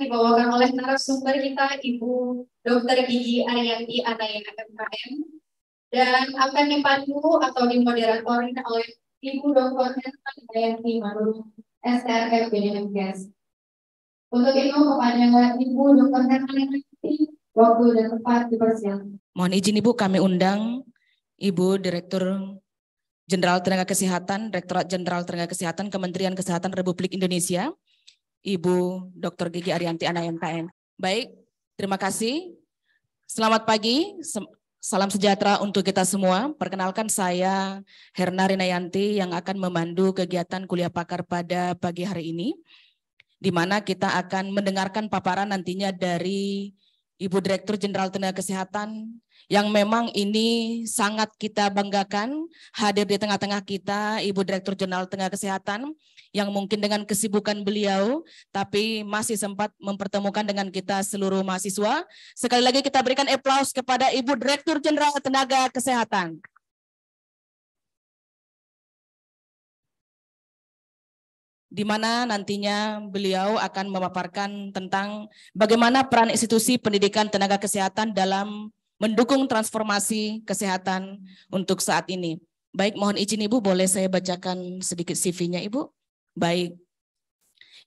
dibawakan oleh narasumber kita Ibu Dr. Gigi Ariyanti Anaya MKM dan akan dipandu atau dimoderatori oleh Ibu Dr. Herman Ariyanti Manurung SRF BMKes. Untuk itu kepada Ibu Dr. Herman Ariyanti, waktu dan tempat dipersilakan. Mohon izin Ibu, kami undang Ibu Direktur Jenderal Tenaga Kesehatan, Direktorat Jenderal Tenaga Kesehatan, Kementerian Kesehatan Republik Indonesia, Ibu Dr. Gigi Ariyanti Anaya MKM. Baik, terima kasih. Selamat pagi, salam sejahtera untuk kita semua. Perkenalkan saya Herna Rinayanti yang akan memandu kegiatan kuliah pakar pada pagi hari ini, di mana kita akan mendengarkan paparan nantinya dari Ibu Direktur Jenderal Tenaga Kesehatan yang memang ini sangat kita banggakan hadir di tengah-tengah kita, Ibu Direktur Jenderal Tenaga Kesehatan yang mungkin dengan kesibukan beliau tapi masih sempat mempertemukan dengan kita seluruh mahasiswa. Sekali lagi kita berikan aplaus kepada Ibu Direktur Jenderal Tenaga Kesehatan. Di mana nantinya beliau akan memaparkan tentang bagaimana peran institusi pendidikan tenaga kesehatan dalam mendukung transformasi kesehatan untuk saat ini. Baik, mohon izin Ibu, boleh saya bacakan sedikit CV-nya Ibu? Baik.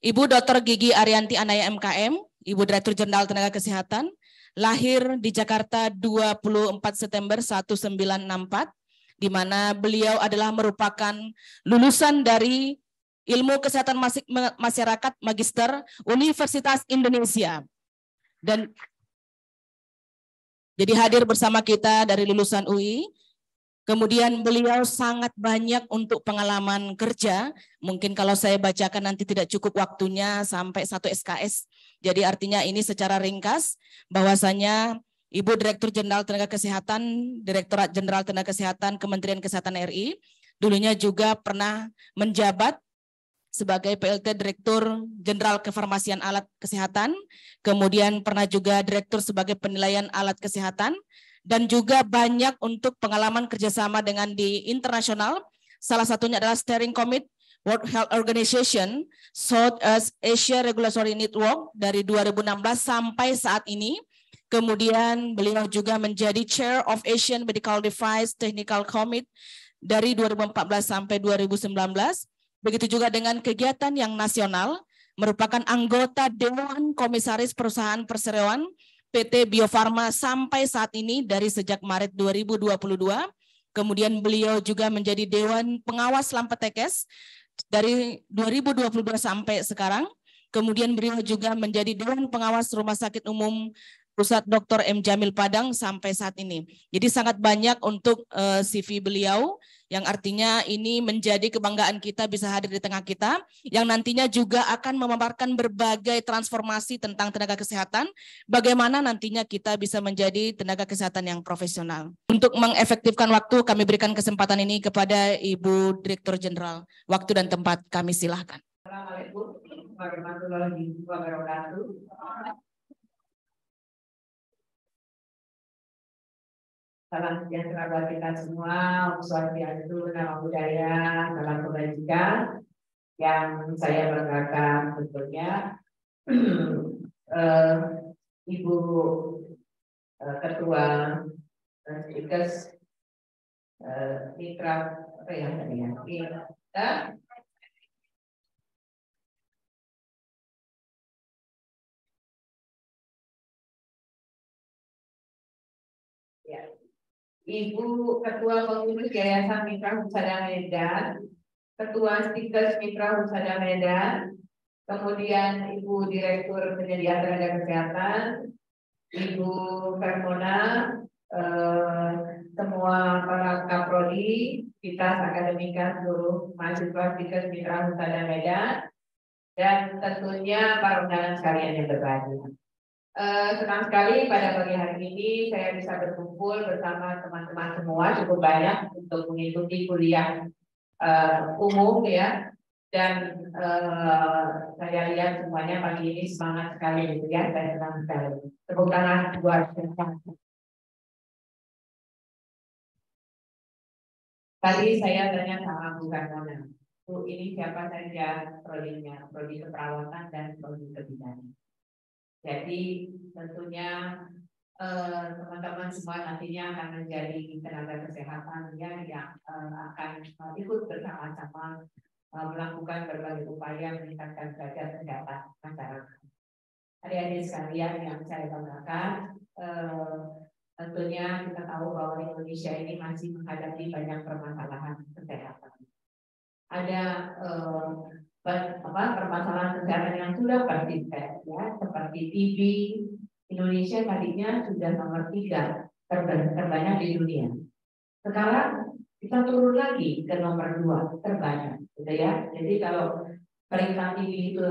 Ibu Dr. Gigi Ariyanti Anaya MKM, Ibu Direktur Jenderal Tenaga Kesehatan, lahir di Jakarta 24 September 1964, di mana beliau adalah merupakan lulusan dari Ilmu Kesehatan Masyarakat Magister Universitas Indonesia. Dan jadi hadir bersama kita dari lulusan UI. Kemudian beliau sangat banyak untuk pengalaman kerja. Mungkin kalau saya bacakan nanti tidak cukup waktunya sampai 1 SKS. Jadi artinya ini secara ringkas bahwasanya Ibu Direktur Jenderal Tenaga Kesehatan, Direktorat Jenderal Tenaga Kesehatan Kementerian Kesehatan RI, dulunya juga pernah menjabat sebagai PLT Direktur Jenderal Kefarmasian Alat Kesehatan, kemudian pernah juga Direktur sebagai penilaian alat kesehatan, dan juga banyak untuk pengalaman kerjasama dengan di internasional. Salah satunya adalah Steering Committee World Health Organization, Southeast Asia Regulatory Network dari 2016 sampai saat ini. Kemudian beliau juga menjadi Chair of Asian Medical Device Technical Committee dari 2014 sampai 2019. Begitu juga dengan kegiatan yang nasional, merupakan anggota Dewan Komisaris Perusahaan Perseroan PT Bio Farma sampai saat ini dari sejak Maret 2022. Kemudian beliau juga menjadi Dewan Pengawas Lampetekes dari 2022 sampai sekarang. Kemudian beliau juga menjadi Dewan Pengawas Rumah Sakit Umum Pusat Dr. M. Jamil Padang sampai saat ini. Jadi sangat banyak untuk CV beliau, yang artinya ini menjadi kebanggaan kita bisa hadir di tengah kita, yang nantinya juga akan memaparkan berbagai transformasi tentang tenaga kesehatan, bagaimana nantinya kita bisa menjadi tenaga kesehatan yang profesional. Untuk mengefektifkan waktu, kami berikan kesempatan ini kepada Ibu Direktur Jenderal. Waktu dan tempat kami silahkan. Assalamualaikum warahmatullahi wabarakatuh. Salam sejahtera buat kita semua, Om Swastiastu, Namo Buddhaya, salam kebajikan yang saya banggakan tentunya. Ibu Ketua Speakers Mitra apa ya tadi ya? Kita ya. Ibu Ketua Pengurus Yayasan Mitra Husada Medan, Ketua Speakers Mitra Husada Medan, kemudian Ibu Direktur Penyediaan Tenaga Kesehatan, Ibu Vermona, semua para kaprodi, kita akademika seluruh mahasiswa Speakers Mitra Husada Medan, dan tentunya para undangan sekalian yang berbahagia. Senang sekali pada pagi hari ini saya bisa berkumpul bersama teman-teman semua cukup banyak untuk mengikuti kuliah umum ya, dan saya lihat semuanya pagi ini semangat sekali gitu ya, saya senang sekali. Tepuk tangan buat saya. Tadi saya tanya sama Bu Karmona, Bu ini siapa saja prodinya, prodi keperawatan dan prodi kebidanan. Jadi tentunya teman-teman semua nantinya akan menjadi tenaga kesehatan yang akan ikut bersama-sama melakukan berbagai upaya meningkatkan derajat kesehatan masyarakat. Adik-adik sekalian yang saya banggakan, tentunya kita tahu bahwa Indonesia ini masih menghadapi banyak permasalahan kesehatan. Ada permasalahan kesehatan yang sudah persisten, ya, seperti TB. Indonesia tadinya sudah nomor 3 terbanyak di dunia. Sekarang kita turun lagi ke nomor 2 terbanyak, gitu ya. Jadi kalau peringkat TB itu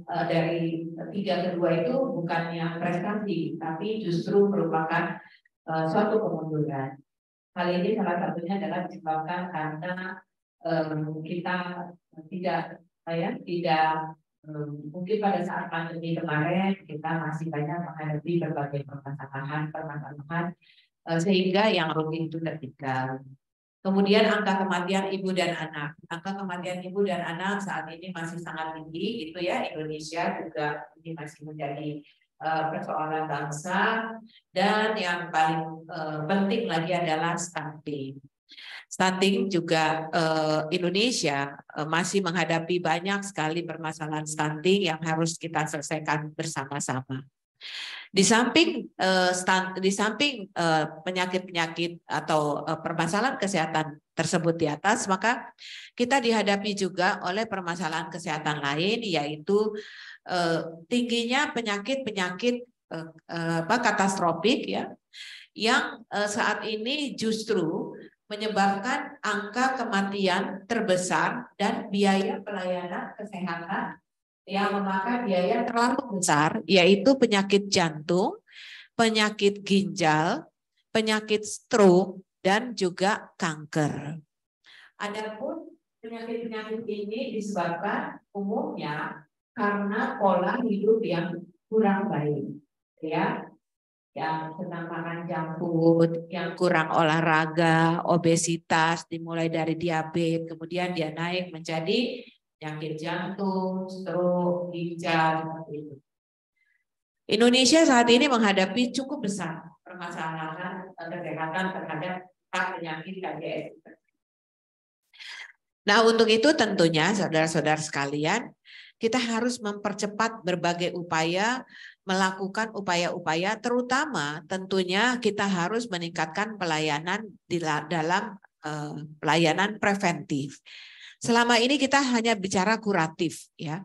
dari 3 ke 2 itu bukannya prestasi, tapi justru merupakan suatu kemunduran. Hal ini salah satunya adalah disebabkan karena kita tidak mungkin pada saat pandemi kemarin kita masih banyak menghadapi berbagai permasalahan sehingga yang rutin itu tertinggal. Kemudian angka kematian ibu dan anak. Angka kematian ibu dan anak saat ini masih sangat tinggi, gitu ya. Indonesia juga ini masih menjadi persoalan bangsa, dan yang paling penting lagi adalah stunting. Stunting juga Indonesia masih menghadapi banyak sekali permasalahan stunting yang harus kita selesaikan bersama-sama. Di samping penyakit-penyakit atau permasalahan kesehatan tersebut di atas, maka kita dihadapi juga oleh permasalahan kesehatan lain, yaitu tingginya penyakit-penyakit katastrofik, ya, yang saat ini justru menyebabkan angka kematian terbesar dan biaya pelayanan kesehatan yang memakan biaya terlalu besar, yaitu penyakit jantung, penyakit ginjal, penyakit stroke, dan juga kanker. Adapun penyakit-penyakit ini disebabkan umumnya karena pola hidup yang kurang baik, ya, yang senang makan junk food, yang kurang olahraga, obesitas, dimulai dari diabetes, kemudian dia naik menjadi penyakit jantung, stroke, ginjal, seperti itu. Indonesia saat ini menghadapi cukup besar permasalahan kesehatan terhadap penyakit KDS. Nah, untuk itu tentunya saudara-saudara sekalian, kita harus mempercepat berbagai upaya, melakukan upaya-upaya, terutama tentunya kita harus meningkatkan pelayanan dalam pelayanan preventif. Selama ini kita hanya bicara kuratif, ya,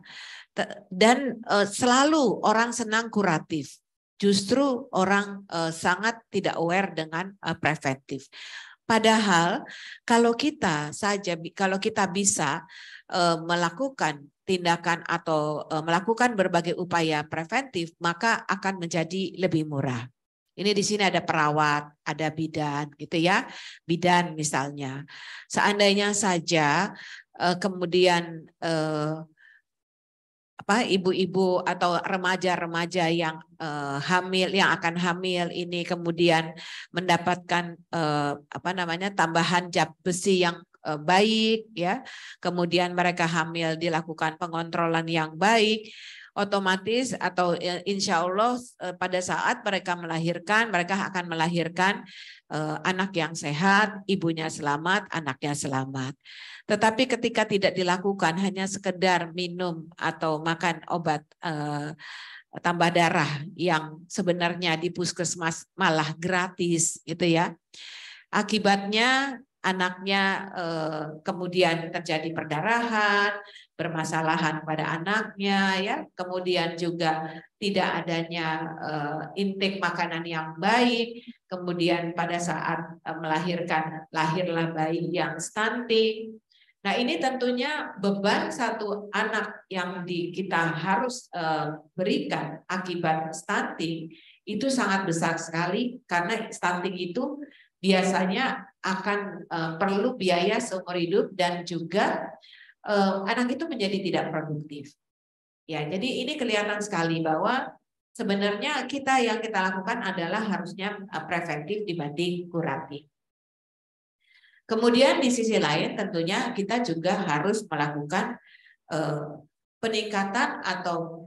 dan selalu orang senang kuratif. Justru orang sangat tidak aware dengan preventif. Padahal kalau kita bisa melakukan tindakan atau melakukan berbagai upaya preventif, maka akan menjadi lebih murah. Ini di sini ada perawat, ada bidan, gitu ya. Bidan misalnya. Seandainya saja kemudian ibu-ibu atau remaja-remaja yang akan hamil ini kemudian mendapatkan tambahan zat besi yang baik, ya, kemudian mereka hamil dilakukan pengontrolan yang baik, otomatis atau insya Allah pada saat mereka melahirkan, mereka akan melahirkan anak yang sehat, ibunya selamat, anaknya selamat. Tetapi ketika tidak dilakukan, hanya sekedar minum atau makan obat tambah darah yang sebenarnya di puskesmas malah gratis, gitu ya. Akibatnya anaknya kemudian terjadi perdarahan, bermasalahan pada anaknya, ya, kemudian juga tidak adanya intake makanan yang baik, kemudian pada saat melahirkan lahirlah bayi yang stunting. Nah, ini tentunya beban satu anak yang kita harus berikan akibat stunting itu sangat besar sekali, karena stunting itu biasanya akan perlu biaya seumur hidup dan juga anak itu menjadi tidak produktif. Ya, jadi ini kelihatan sekali bahwa sebenarnya yang kita lakukan adalah harusnya preventif dibanding kuratif. Kemudian di sisi lain tentunya kita juga harus melakukan peningkatan atau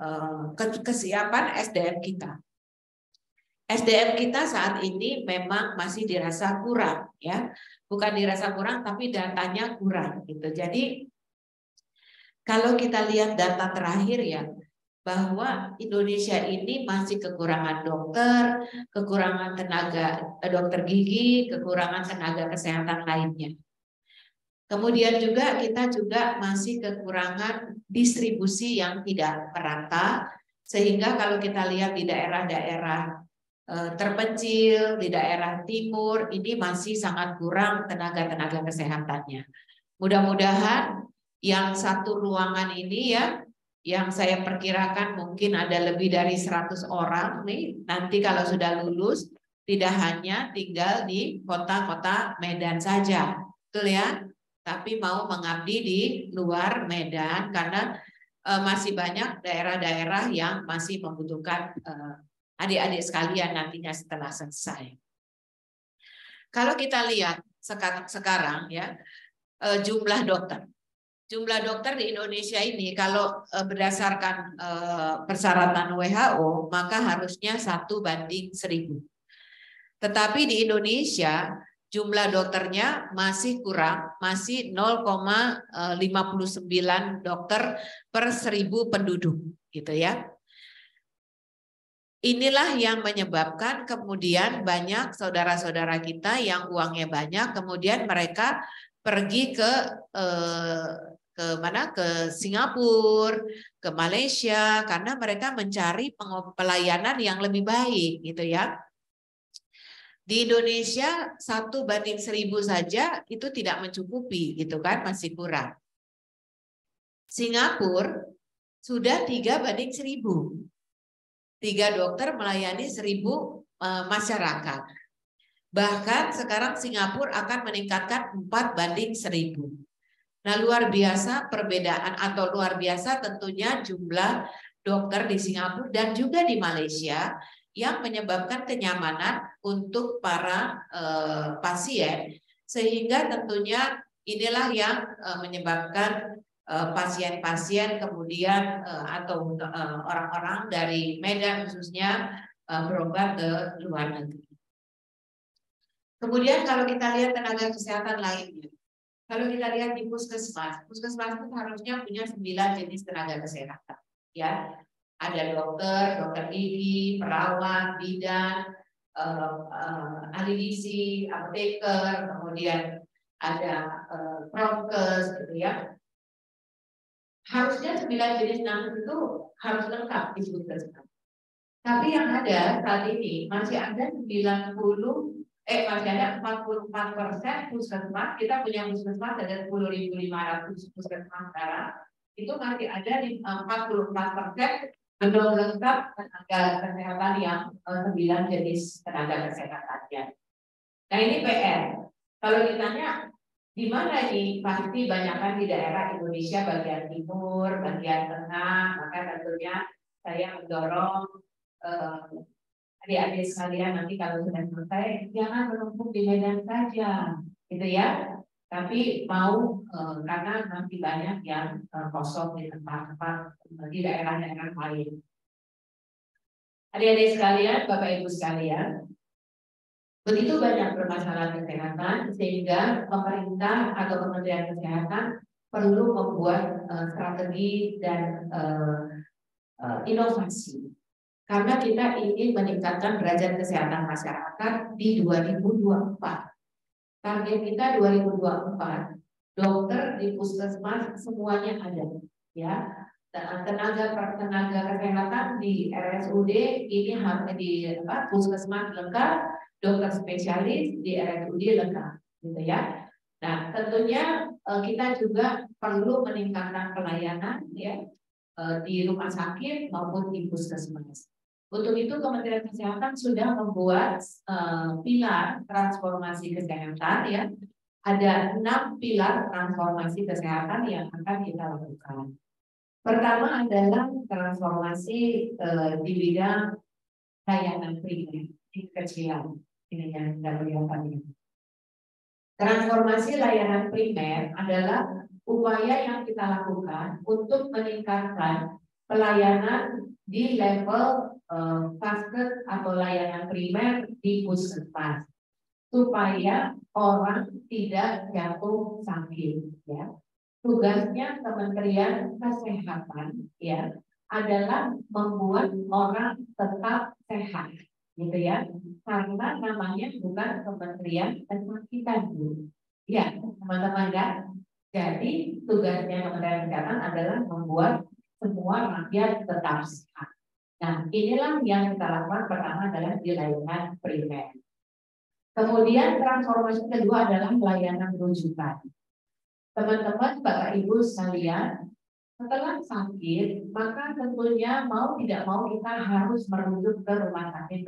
kesiapan SDM kita. SDM kita saat ini memang masih dirasa kurang, ya, bukan dirasa kurang, tapi datanya kurang, gitu. Jadi kalau kita lihat data terakhir ya, bahwa Indonesia ini masih kekurangan dokter, kekurangan tenaga dokter gigi, kekurangan tenaga kesehatan lainnya. Kemudian juga kita juga masih kekurangan distribusi yang tidak merata, sehingga kalau kita lihat di daerah-daerah terpencil, di daerah timur, ini masih sangat kurang tenaga-tenaga kesehatannya. Mudah-mudahan yang satu ruangan ini ya, yang saya perkirakan mungkin ada lebih dari 100 orang nih, nanti kalau sudah lulus, tidak hanya tinggal di kota-kota Medan saja, betul ya? Tapi mau mengabdi di luar Medan karena masih banyak daerah-daerah yang masih membutuhkan adik-adik sekalian nantinya setelah selesai. Kalau kita lihat sekarang ya, jumlah dokter. Jumlah dokter di Indonesia ini kalau berdasarkan persyaratan WHO maka harusnya 1:1000. Tetapi di Indonesia jumlah dokternya masih kurang, masih 0,59 dokter per 1000 penduduk, gitu ya. Inilah yang menyebabkan kemudian banyak saudara-saudara kita yang uangnya banyak, kemudian mereka pergi ke mana? Ke Singapura, ke Malaysia, karena mereka mencari pelayanan yang lebih baik, gitu ya. Di Indonesia 1:1000 saja itu tidak mencukupi, gitu kan, masih kurang. Singapura sudah 3:1000. 3 dokter melayani 1000 masyarakat. Bahkan sekarang Singapura akan meningkatkan 4:1000. Nah, luar biasa perbedaan atau luar biasa tentunya jumlah dokter di Singapura dan juga di Malaysia yang menyebabkan kenyamanan untuk para pasien, sehingga tentunya inilah yang menyebabkan pasien-pasien kemudian atau orang-orang dari Medan khususnya berobat ke luar negeri. Kemudian kalau kita lihat tenaga kesehatan lainnya, kalau kita lihat di puskesmas, puskesmas itu harusnya punya 9 jenis tenaga kesehatan, ya. Ada dokter, dokter gigi, perawat, bidan, ahli gizi, apoteker, kemudian ada prokes, gitu ya. Harusnya 9 jenis nakes itu harus lengkap di puskesmas. Tapi yang ada saat ini masih ada 44% puskesmas. Kita punya puskesmas ada 10.500 puskesmas sekarang. Itu masih ada di 44% belum lengkap tenaga kesehatan yang 9 jenis tenaga kesehatannya. Nah, ini PR. Kalau ditanya di mana ini, pasti banyakkan di daerah Indonesia bagian timur, bagian tengah. Maka tentunya saya mendorong adik-adik sekalian nanti kalau sudah selesai jangan menumpuk di Medan saja, gitu ya. Tapi mau karena nanti banyak yang kosong di tempat-tempat di daerah-daerah lain. Adik-adik sekalian, Bapak Ibu sekalian, begitu banyak permasalahan kesehatan sehingga pemerintah atau Kementerian Kesehatan perlu membuat strategi dan inovasi. Karena kita ingin meningkatkan derajat kesehatan masyarakat di 2024. Target kita 2024, dokter di puskesmas semuanya ada, ya. Tenaga kesehatan di RSUD ini di puskesmas lengkap, dokter spesialis di RSUD lengkap, gitu ya. Nah, tentunya kita juga perlu meningkatkan pelayanan, ya, di rumah sakit maupun di puskesmas. Untuk itu Kementerian Kesehatan sudah membuat pilar transformasi kesehatan, ya. Ada 6 pilar transformasi kesehatan yang akan kita lakukan. Pertama adalah transformasi di bidang layanan primer, di kecilan. Ini yang kita lihat tadi. Transformasi layanan primer adalah upaya yang kita lakukan untuk meningkatkan pelayanan di level vaskes atau layanan primer di puskesmas supaya orang tidak jatuh sakit ya. Tugasnya Kementerian Kesehatan ya adalah membuat orang tetap sehat gitu ya. Karena namanya bukan Kementerian Kesehatan ya, teman-teman ya. Jadi tugasnya Kementerian Kesehatan adalah membuat semua rakyat tetap sehat. Nah, inilah yang kita lakukan. Pertama adalah di layanan primer. Kemudian transformasi kedua adalah layanan rujukan. Teman-teman, Bapak Ibu sekalian, setelah sakit, maka tentunya mau tidak mau kita harus merujuk ke rumah sakit.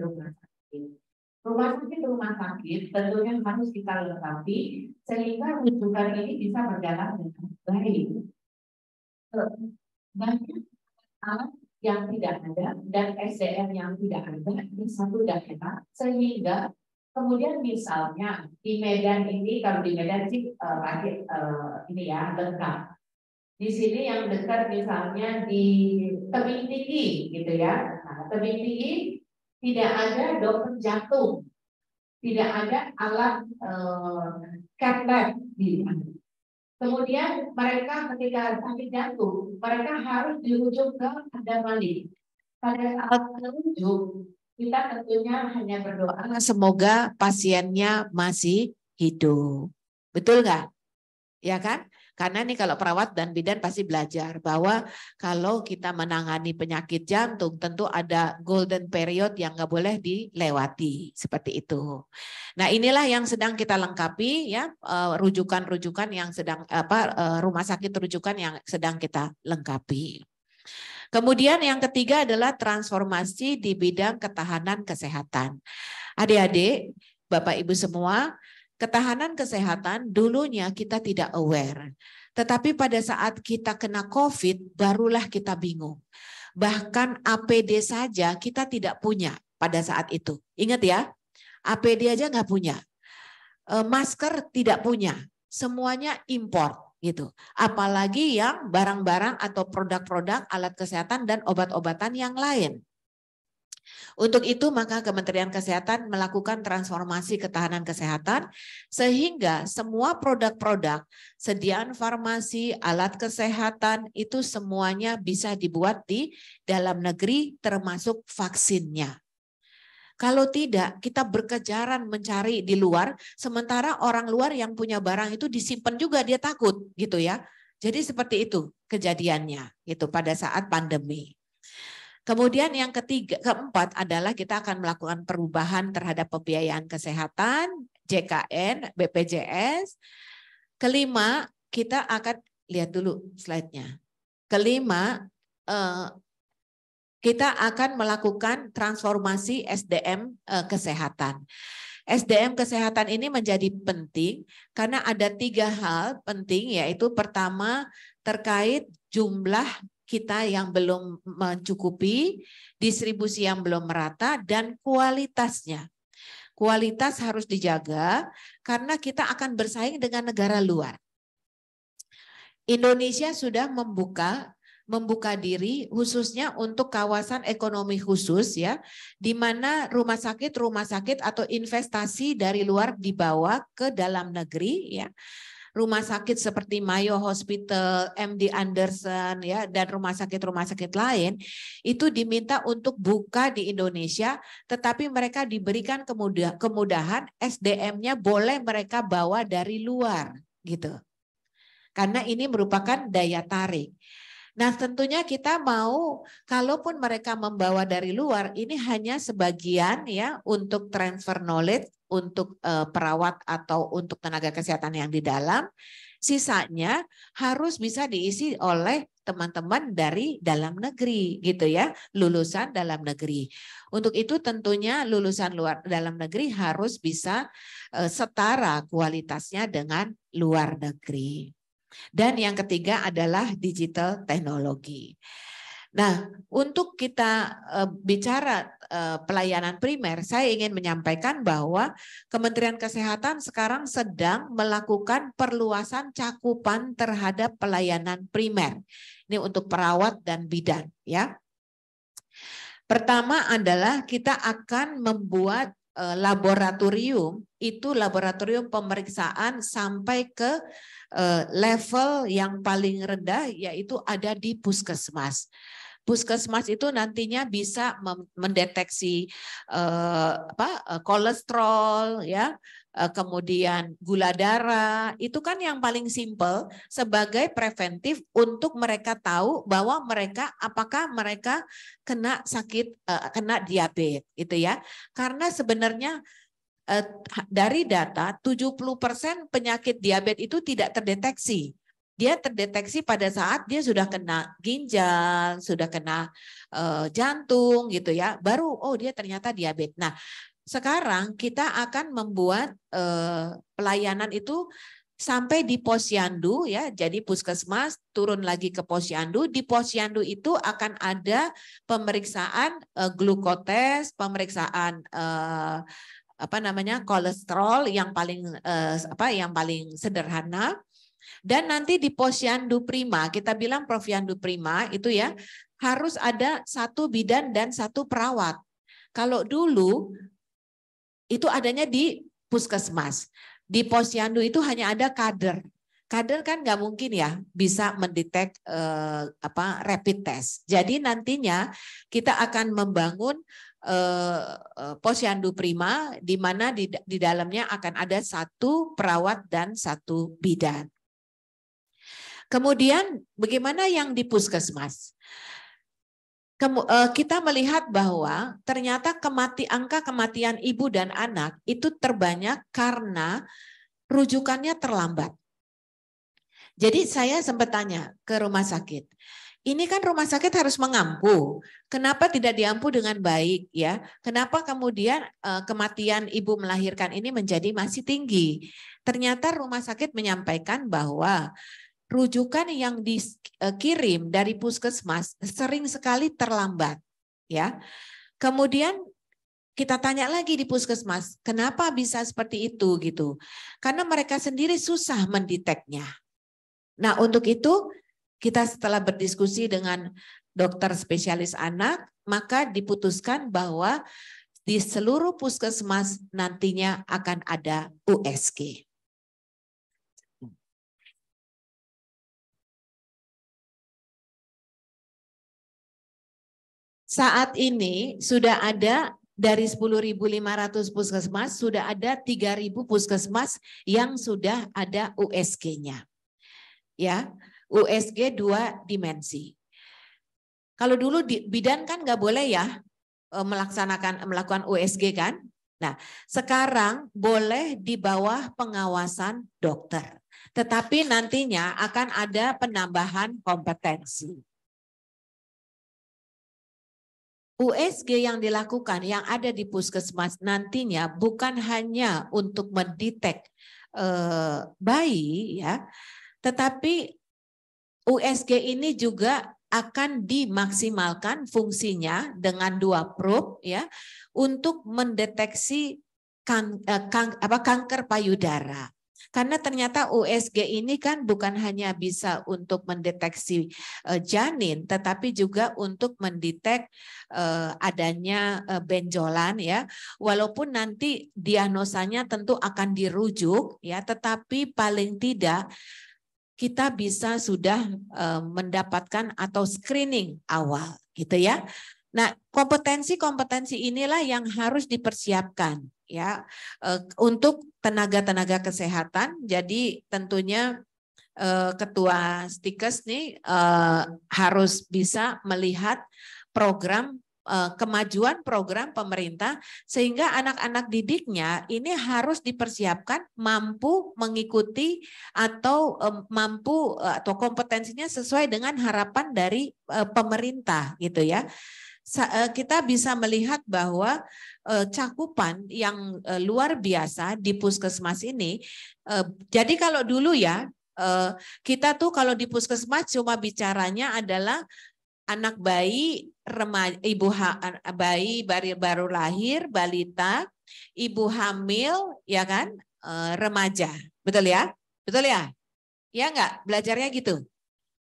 Rumah sakit tentunya harus kita lengkapi sehingga rujukan ini bisa berjalan dengan baik. Banyak alat yang tidak ada dan SDM yang tidak ada di satu daerah, sehingga kemudian misalnya di Medan ini, kalau di Medan sih ini ya lengkap. Di sini yang dekat misalnya di Tebing Tinggi gitu ya. Nah, Tebing Tinggi tidak ada dokter jantung, tidak ada alat cath lab di sana. Kemudian mereka ketika sakit jantung, mereka harus dirujuk ke Adamali. Pada saat merujuk, kita tentunya hanya berdoa semoga pasiennya masih hidup. Betul nggak? Ya kan? Karena nih kalau perawat dan bidan pasti belajar bahwa kalau kita menangani penyakit jantung tentu ada golden period yang nggak boleh dilewati seperti itu. Nah inilah yang sedang kita lengkapi ya, rujukan-rujukan yang sedang rumah sakit rujukan yang sedang kita lengkapi. Kemudian yang ketiga adalah transformasi di bidang ketahanan kesehatan. Adik-adik, Bapak Ibu semua, ketahanan kesehatan dulunya kita tidak aware. Tetapi pada saat kita kena COVID, barulah kita bingung. Bahkan APD saja kita tidak punya pada saat itu. Ingat ya, APD aja nggak punya. Masker tidak punya. Semuanya import gitu. Apalagi yang barang-barang atau produk-produk alat kesehatan dan obat-obatan yang lain. Untuk itu maka Kementerian Kesehatan melakukan transformasi ketahanan kesehatan sehingga semua produk-produk sediaan farmasi, alat kesehatan itu semuanya bisa dibuat di dalam negeri termasuk vaksinnya. Kalau tidak, kita berkejaran mencari di luar, sementara orang luar yang punya barang itu disimpan juga, dia takut gitu ya. Jadi seperti itu kejadiannya gitu pada saat pandemi. Kemudian yang keempat adalah kita akan melakukan perubahan terhadap pembiayaan kesehatan, JKN, BPJS. Kelima, kita akan lihat dulu slide-nya. Kelima, kita akan melakukan transformasi SDM kesehatan. SDM kesehatan ini menjadi penting karena ada 3 hal penting, yaitu pertama terkait jumlah kita yang belum mencukupi, distribusi yang belum merata, dan kualitasnya. Kualitas harus dijaga karena kita akan bersaing dengan negara luar. Indonesia sudah membuka diri khususnya untuk kawasan ekonomi khusus ya, di mana rumah sakit atau investasi dari luar dibawa ke dalam negeri ya. Rumah sakit seperti Mayo Hospital, MD Anderson ya, dan rumah sakit lain itu diminta untuk buka di Indonesia, tetapi mereka diberikan kemudahan SDM-nya boleh mereka bawa dari luar gitu. Karena ini merupakan daya tarik. Nah tentunya kita mau, kalaupun mereka membawa dari luar, ini hanya sebagian ya untuk transfer knowledge, untuk perawat atau untuk tenaga kesehatan yang di dalam. Sisanya harus bisa diisi oleh teman-teman dari dalam negeri gitu ya, lulusan dalam negeri. Untuk itu tentunya lulusan dalam negeri harus bisa setara kualitasnya dengan luar negeri. Dan yang ketiga adalah digital teknologi. Nah, untuk kita bicara pelayanan primer, saya ingin menyampaikan bahwa Kementerian Kesehatan sekarang sedang melakukan perluasan cakupan terhadap pelayanan primer. Ini untuk perawat dan bidan, ya. Pertama adalah kita akan membuat laboratorium, itu laboratorium pemeriksaan sampai ke level yang paling rendah, yaitu ada di puskesmas. Puskesmas itu nantinya bisa mendeteksi kolesterol, ya, kemudian gula darah. Itu kan yang paling simpel sebagai preventif untuk mereka tahu bahwa mereka apakah mereka kena sakit, kena diabetes, gitu ya. Karena sebenarnya dari data 70% penyakit diabetes itu tidak terdeteksi. Dia terdeteksi pada saat dia sudah kena ginjal, sudah kena jantung gitu ya. Baru dia ternyata diabetes. Nah, sekarang kita akan membuat pelayanan itu sampai di posyandu ya. Jadi puskesmas turun lagi ke posyandu. Di posyandu itu akan ada pemeriksaan glukotes, pemeriksaan kolesterol yang paling sederhana. Dan nanti di posyandu prima, kita bilang posyandu prima itu ya harus ada 1 bidan dan 1 perawat. Kalau dulu itu adanya di puskesmas, di posyandu itu hanya ada kader. Kader kan nggak mungkin ya bisa mendetek rapid test. Jadi nantinya kita akan membangun posyandu prima di mana di dalamnya akan ada 1 perawat dan 1 bidan. Kemudian bagaimana yang di puskesmas? Kita melihat bahwa ternyata angka kematian ibu dan anak itu terbanyak karena rujukannya terlambat. Jadi saya sempat tanya ke rumah sakit, ini kan rumah sakit harus mengampu, kenapa tidak diampu dengan baik ya? Kenapa kemudian kematian ibu melahirkan ini menjadi masih tinggi? Ternyata rumah sakit menyampaikan bahwa rujukan yang dikirim dari puskesmas sering sekali terlambat, ya. Kemudian kita tanya lagi di puskesmas, kenapa bisa seperti itu gitu? Karena mereka sendiri susah mendeteknya. Nah, untuk itu kita setelah berdiskusi dengan dokter spesialis anak, maka diputuskan bahwa di seluruh puskesmas nantinya akan ada USG. Saat ini sudah ada dari 10.500 puskesmas, sudah ada 3.000 puskesmas yang sudah ada USG-nya. Ya, USG 2 dimensi. Kalau dulu bidan kan nggak boleh ya melakukan USG kan. Nah, sekarang boleh di bawah pengawasan dokter. Tetapi nantinya akan ada penambahan kompetensi. USG yang dilakukan, yang ada di puskesmas nantinya bukan hanya untuk mendetek bayi, ya, tetapi USG ini juga akan dimaksimalkan fungsinya dengan 2 probe, ya, untuk mendeteksi kanker payudara. Karena ternyata USG ini kan bukan hanya bisa untuk mendeteksi janin, tetapi juga untuk mendetek adanya benjolan ya. Walaupun nanti diagnosanya tentu akan dirujuk ya, tetapi paling tidak kita bisa sudah mendapatkan atau screening awal gitu ya. Nah, kompetensi-kompetensi inilah yang harus dipersiapkan ya untuk tenaga-tenaga kesehatan. Jadi tentunya Ketua Stikes nih harus bisa melihat program kemajuan program pemerintah sehingga anak-anak didiknya ini harus dipersiapkan mampu mengikuti atau mampu atau kompetensinya sesuai dengan harapan dari pemerintah gitu ya. Kita bisa melihat bahwa cakupan yang luar biasa di puskesmas ini. Jadi kalau dulu ya kita tuh kalau di puskesmas cuma bicaranya adalah anak bayi, remaja, bayi baru lahir, balita, ibu hamil, ya kan, remaja, betul ya? Betul ya? Ya enggak? Belajarnya gitu.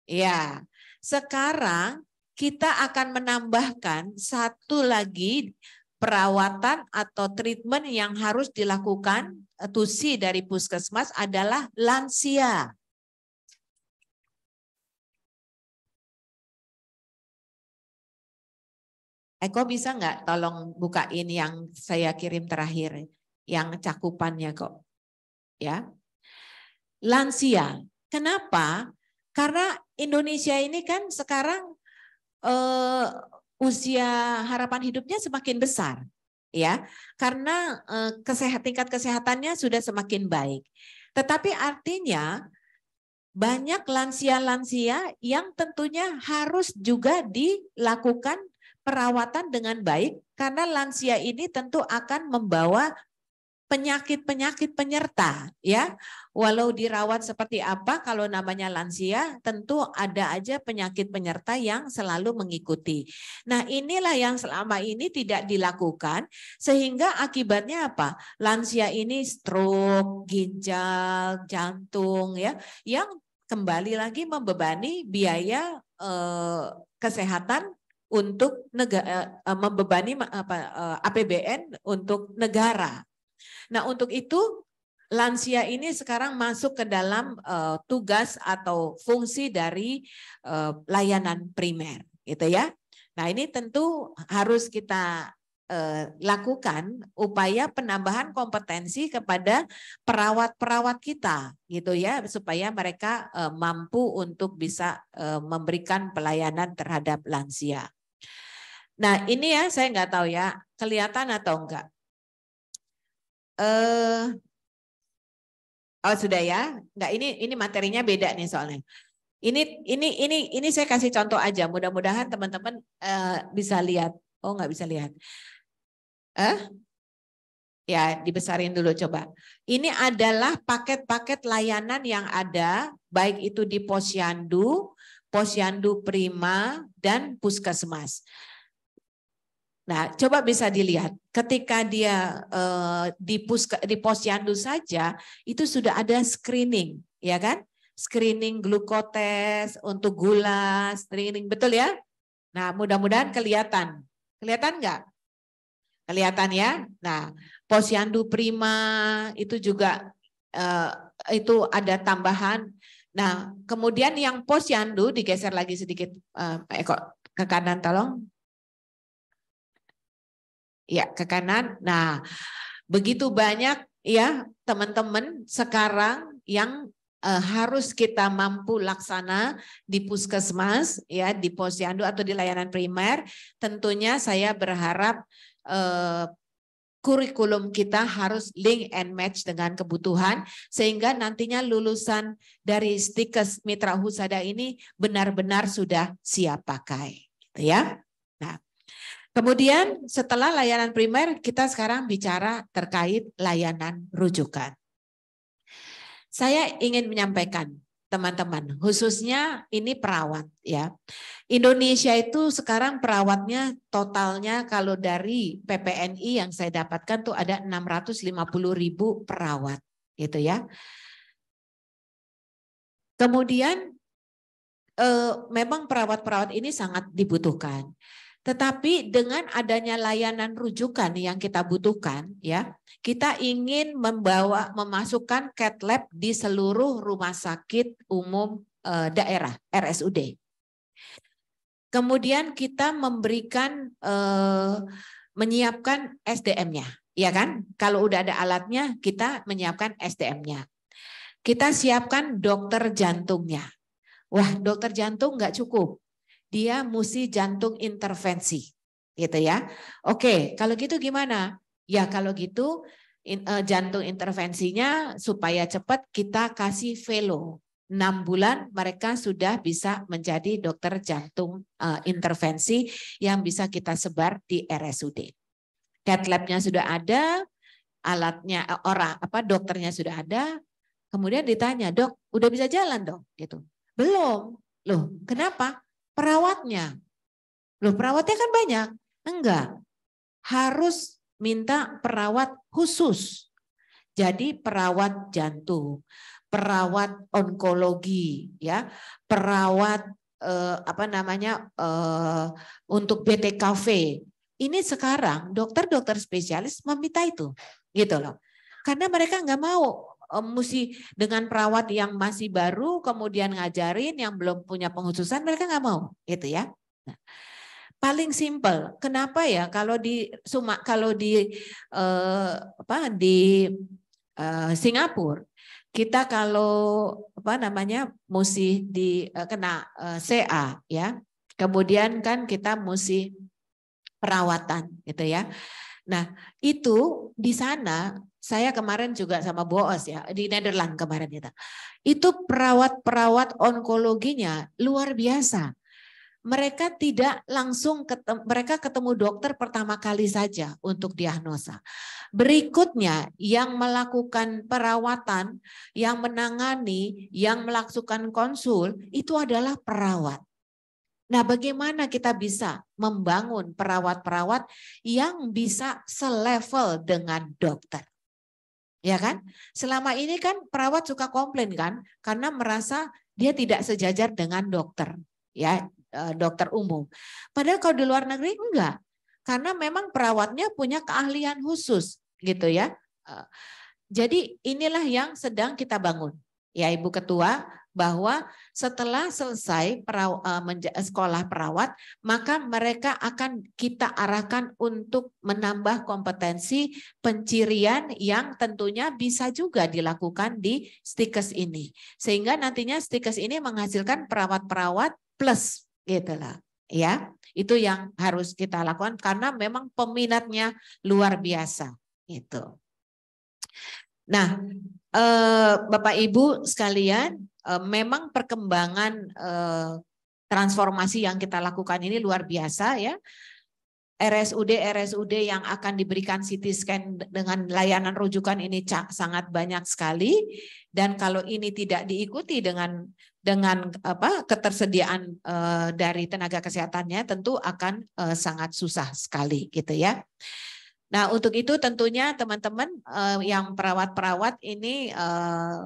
Ya. Sekarang kita akan menambahkan satu lagi perawatan atau treatment yang harus dilakukan TUSI dari puskesmas adalah lansia. Eko bisa nggak tolong bukain yang saya kirim terakhir, yang cakupannya kok, ya. Lansia, kenapa? Karena Indonesia ini kan sekarang usia harapan hidupnya semakin besar, ya, karena tingkat kesehatannya sudah semakin baik. Tetapi artinya banyak lansia-lansia yang tentunya harus juga dilakukan perawatan dengan baik, karena lansia ini tentu akan membawa penyakit-penyakit penyerta, ya. Walau dirawat seperti apa, kalau namanya lansia tentu ada aja penyakit penyerta yang selalu mengikuti. Nah, inilah yang selama ini tidak dilakukan, sehingga akibatnya apa? Lansia ini stroke, ginjal, jantung, ya, yang kembali lagi membebani biaya kesehatan untuk negara, membebani APBN untuk negara. Nah, untuk itu lansia ini sekarang masuk ke dalam tugas atau fungsi dari layanan primer, gitu ya. Nah, ini tentu harus kita lakukan upaya penambahan kompetensi kepada perawat-perawat kita, gitu ya, supaya mereka mampu untuk bisa memberikan pelayanan terhadap lansia. Nah, ini ya, saya nggak tahu ya, kelihatan atau enggak. Oh sudah ya, enggak, ini materinya beda nih soalnya. Ini saya kasih contoh aja, mudah-mudahan teman-teman bisa lihat. Oh nggak bisa lihat. Ya dibesarin dulu coba. Ini adalah paket-paket layanan yang ada, baik itu di Posyandu, Posyandu Prima, dan Puskesmas. Nah, coba bisa dilihat, ketika dia di Posyandu saja, itu sudah ada screening, ya kan? Screening glukotes untuk gula, screening, betul ya? Nah, mudah-mudahan kelihatan. Kelihatan nggak? Kelihatan ya? Nah, Posyandu Prima itu juga itu ada tambahan. Nah, kemudian yang Posyandu digeser lagi sedikit, Eko ke kanan tolong. Ya, ke kanan. Nah, begitu banyak ya teman-teman sekarang yang harus kita mampu laksana di puskesmas, ya, di Posyandu atau di layanan primer. Tentunya saya berharap kurikulum kita harus link and match dengan kebutuhan, sehingga nantinya lulusan dari Stikes Mitra Husada ini benar-benar sudah siap pakai, gitu ya. Nah, kemudian setelah layanan primer, kita sekarang bicara terkait layanan rujukan. Saya ingin menyampaikan teman-teman, khususnya ini perawat ya. Indonesia itu sekarang perawatnya totalnya kalau dari PPNI yang saya dapatkan tuh ada 650.000 perawat gitu ya. Kemudian memang perawat-perawat ini sangat dibutuhkan. Tetapi dengan adanya layanan rujukan yang kita butuhkan, ya, kita ingin memasukkan cath lab di seluruh rumah sakit umum daerah RSUD. Kemudian kita memberikan menyiapkan SDM-nya, ya kan? Kalau udah ada alatnya, kita menyiapkan SDM-nya. Kita siapkan dokter jantungnya. Wah, dokter jantung nggak cukup. Dia mesti jantung intervensi, gitu ya. Oke, kalau gitu gimana? Ya kalau gitu jantung intervensinya supaya cepat kita kasih velo. 6 bulan mereka sudah bisa menjadi dokter jantung intervensi yang bisa kita sebar di RSUD. Cath lab-nya sudah ada, alatnya dokternya sudah ada. Kemudian ditanya, "Dok, udah bisa jalan, Dok?" gitu. Belum. Loh, kenapa? Perawatnya Loh, perawatnya kan banyak. Enggak. Harus minta perawat khusus. Jadi perawat jantung, perawat onkologi, ya, perawat untuk BTKV. Ini sekarang dokter-dokter spesialis meminta itu, gitu loh. Karena mereka nggak mau mesti dengan perawat yang masih baru kemudian ngajarin yang belum punya pengkhususan, mereka nggak mau, gitu ya. Nah, paling simpel, kenapa ya kalau di Singapura kita kalau mesti kena CA ya, kemudian kan kita mesti perawatan gitu ya. Nah itu di sana saya kemarin juga sama Boos ya di Nederland kemarin itu perawat onkologinya luar biasa. Mereka tidak langsung mereka ketemu dokter pertama kali saja untuk diagnosa. Berikutnya yang melakukan perawatan, yang menangani, yang melakukan konsul itu adalah perawat. Nah, bagaimana kita bisa membangun perawat-perawat yang bisa selevel dengan dokter? Ya kan? Selama ini kan perawat suka komplain kan karena merasa dia tidak sejajar dengan dokter, ya. Dokter umum. Padahal kalau di luar negeri enggak. Karena memang perawatnya punya keahlian khusus gitu ya. Jadi inilah yang sedang kita bangun. Ya Ibu Ketua, bahwa setelah selesai sekolah perawat, maka mereka akan kita arahkan untuk menambah kompetensi pencirian yang tentunya bisa juga dilakukan di Stikes ini. Sehingga nantinya Stikes ini menghasilkan perawat-perawat plus gitulah ya. Itu yang harus kita lakukan karena memang peminatnya luar biasa gitu. Nah, Bapak Ibu sekalian, memang perkembangan transformasi yang kita lakukan ini luar biasa ya. RSUD yang akan diberikan CT scan dengan layanan rujukan ini sangat banyak sekali, dan kalau ini tidak diikuti dengan ketersediaan dari tenaga kesehatannya tentu akan sangat susah sekali gitu ya. Nah, untuk itu tentunya teman-teman yang perawat-perawat ini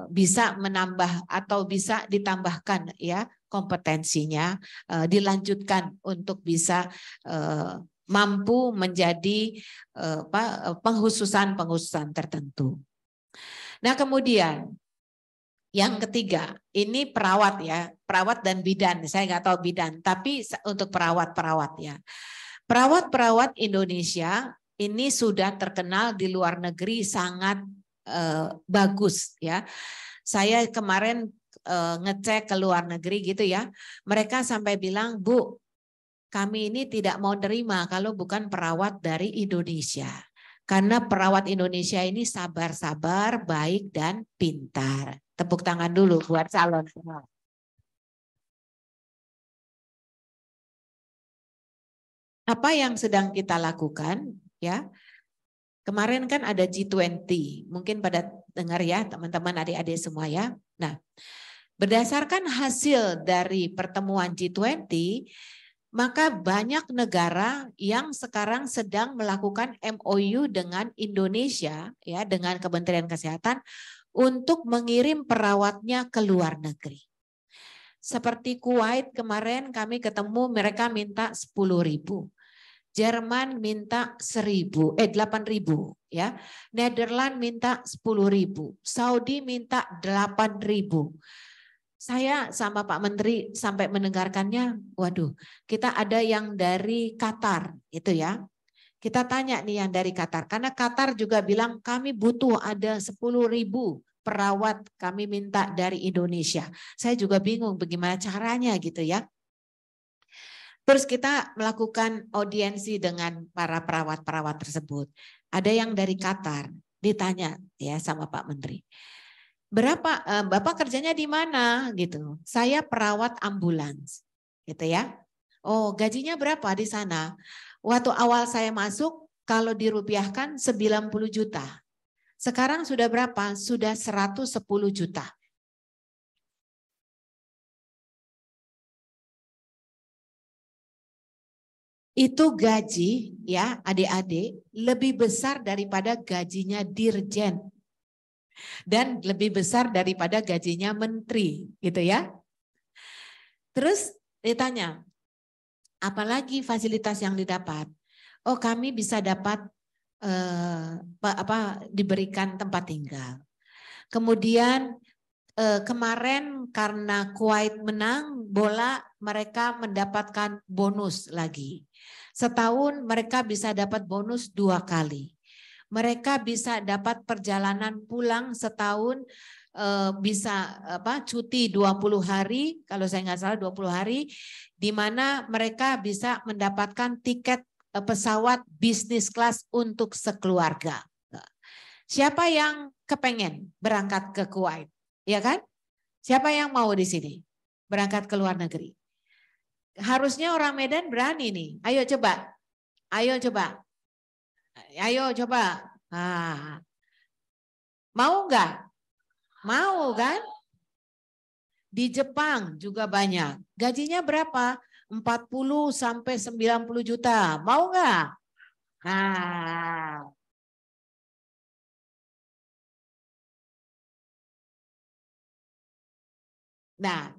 bisa menambah atau bisa ditambahkan ya kompetensinya, dilanjutkan untuk bisa mampu menjadi pengkhususan tertentu. Nah, kemudian yang ketiga, ini perawat ya, perawat dan bidan. Saya nggak tahu bidan, tapi untuk perawat-perawat ya. Perawat-perawat Indonesia ini sudah terkenal di luar negeri sangat bagus ya. Saya kemarin ngecek ke luar negeri gitu ya. Mereka sampai bilang, Bu, kami ini tidak mau terima kalau bukan perawat dari Indonesia. Karena perawat Indonesia ini sabar-sabar, baik dan pintar. Tepuk tangan dulu buat calon. Apa yang sedang kita lakukan ya? Kemarin kan ada G20, mungkin pada dengar ya teman-teman adik-adik semua ya. Nah, berdasarkan hasil dari pertemuan G20, maka banyak negara yang sekarang sedang melakukan MOU dengan Indonesia ya, dengan Kementerian Kesehatan untuk mengirim perawatnya ke luar negeri. Seperti Kuwait kemarin kami ketemu, mereka minta 10.000. Jerman minta 8.000 ya. Nederland minta 10.000. Saudi minta 8.000. Saya sama Pak Menteri sampai mendengarkannya, waduh, kita ada yang dari Qatar itu ya. Kita tanya nih yang dari Qatar, karena Qatar juga bilang kami butuh ada 10.000 perawat kami minta dari Indonesia. Saya juga bingung bagaimana caranya gitu ya. Terus kita melakukan audiensi dengan para perawat-perawat tersebut. Ada yang dari Qatar, ditanya ya sama Pak Menteri. Berapa Bapak kerjanya di mana gitu? Saya perawat ambulans. Gitu ya. Oh, gajinya berapa di sana? Waktu awal saya masuk kalau dirupiahkan 90 juta. Sekarang sudah berapa? Sudah 110 juta. itu gaji ya adik-adik lebih besar daripada gajinya dirjen dan lebih besar daripada gajinya menteri gitu ya. Terus ditanya, apalagi fasilitas yang didapat? Oh, kami bisa dapat diberikan tempat tinggal. Kemudian kemarin karena Kuwait menang bola, mereka mendapatkan bonus lagi. Setahun mereka bisa dapat bonus 2 kali. Mereka bisa dapat perjalanan pulang setahun, bisa cuti 20 hari, kalau saya nggak salah 20 hari, di mana mereka bisa mendapatkan tiket pesawat bisnis kelas untuk sekeluarga. Siapa yang kepengen berangkat ke Kuwait? Ya kan? Siapa yang mau di sini berangkat ke luar negeri? Harusnya orang Medan berani nih. Ayo coba. Ayo coba. Ayo coba. Nah. Mau nggak? Mau kan? Di Jepang juga banyak. Gajinya berapa? 40 sampai 90 juta. Mau nggak? Nah. Nah,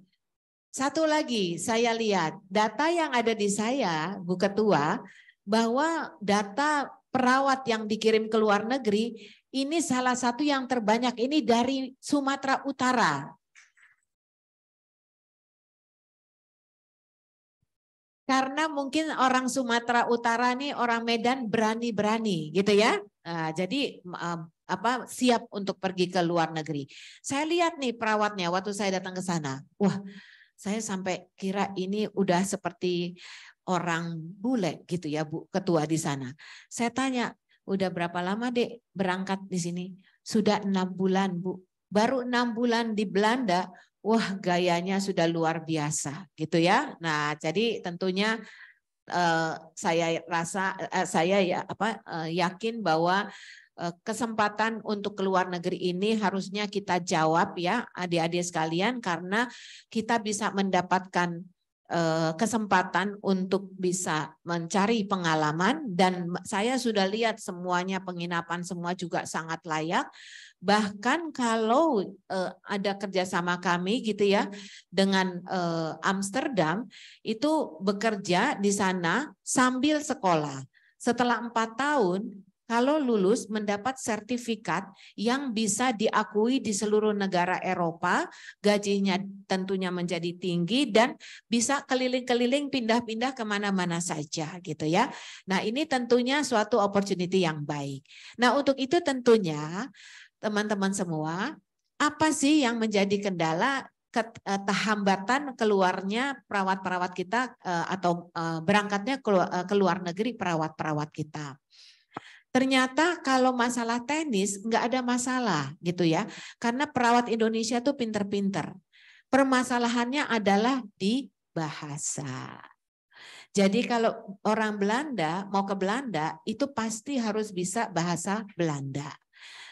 satu lagi saya lihat data yang ada di saya, Bu Ketua, bahwa data perawat yang dikirim ke luar negeri ini salah satu yang terbanyak ini dari Sumatera Utara. Karena mungkin orang Sumatera Utara nih orang Medan berani-berani gitu ya. Nah, jadi siap untuk pergi ke luar negeri. Saya lihat nih perawatnya waktu saya datang ke sana. Wah, saya sampai kira ini udah seperti orang bule gitu ya Bu Ketua di sana. Saya tanya, udah berapa lama Dek berangkat di sini? Sudah 6 bulan Bu. Baru 6 bulan di Belanda, wah gayanya sudah luar biasa gitu ya. Nah jadi tentunya saya yakin bahwa kesempatan untuk keluar negeri ini harusnya kita jawab ya adik-adik sekalian, karena kita bisa mendapatkan kesempatan untuk bisa mencari pengalaman, dan saya sudah lihat semuanya penginapan semua juga sangat layak. Bahkan kalau ada kerjasama kami gitu ya dengan Amsterdam, itu bekerja di sana sambil sekolah. Setelah 4 tahun, kalau lulus mendapat sertifikat yang bisa diakui di seluruh negara Eropa, gajinya tentunya menjadi tinggi dan bisa keliling-keliling pindah-pindah kemana-mana saja gitu ya. Nah ini tentunya suatu opportunity yang baik. Nah untuk itu tentunya teman-teman semua, apa sih yang menjadi kendala hambatan keluarnya perawat-perawat kita atau berangkatnya ke luar negeri perawat-perawat kita? Ternyata kalau masalah teknis nggak ada masalah gitu ya, karena perawat Indonesia tuh pinter-pinter. Permasalahannya adalah di bahasa. Jadi kalau orang Belanda mau ke Belanda itu pasti harus bisa bahasa Belanda.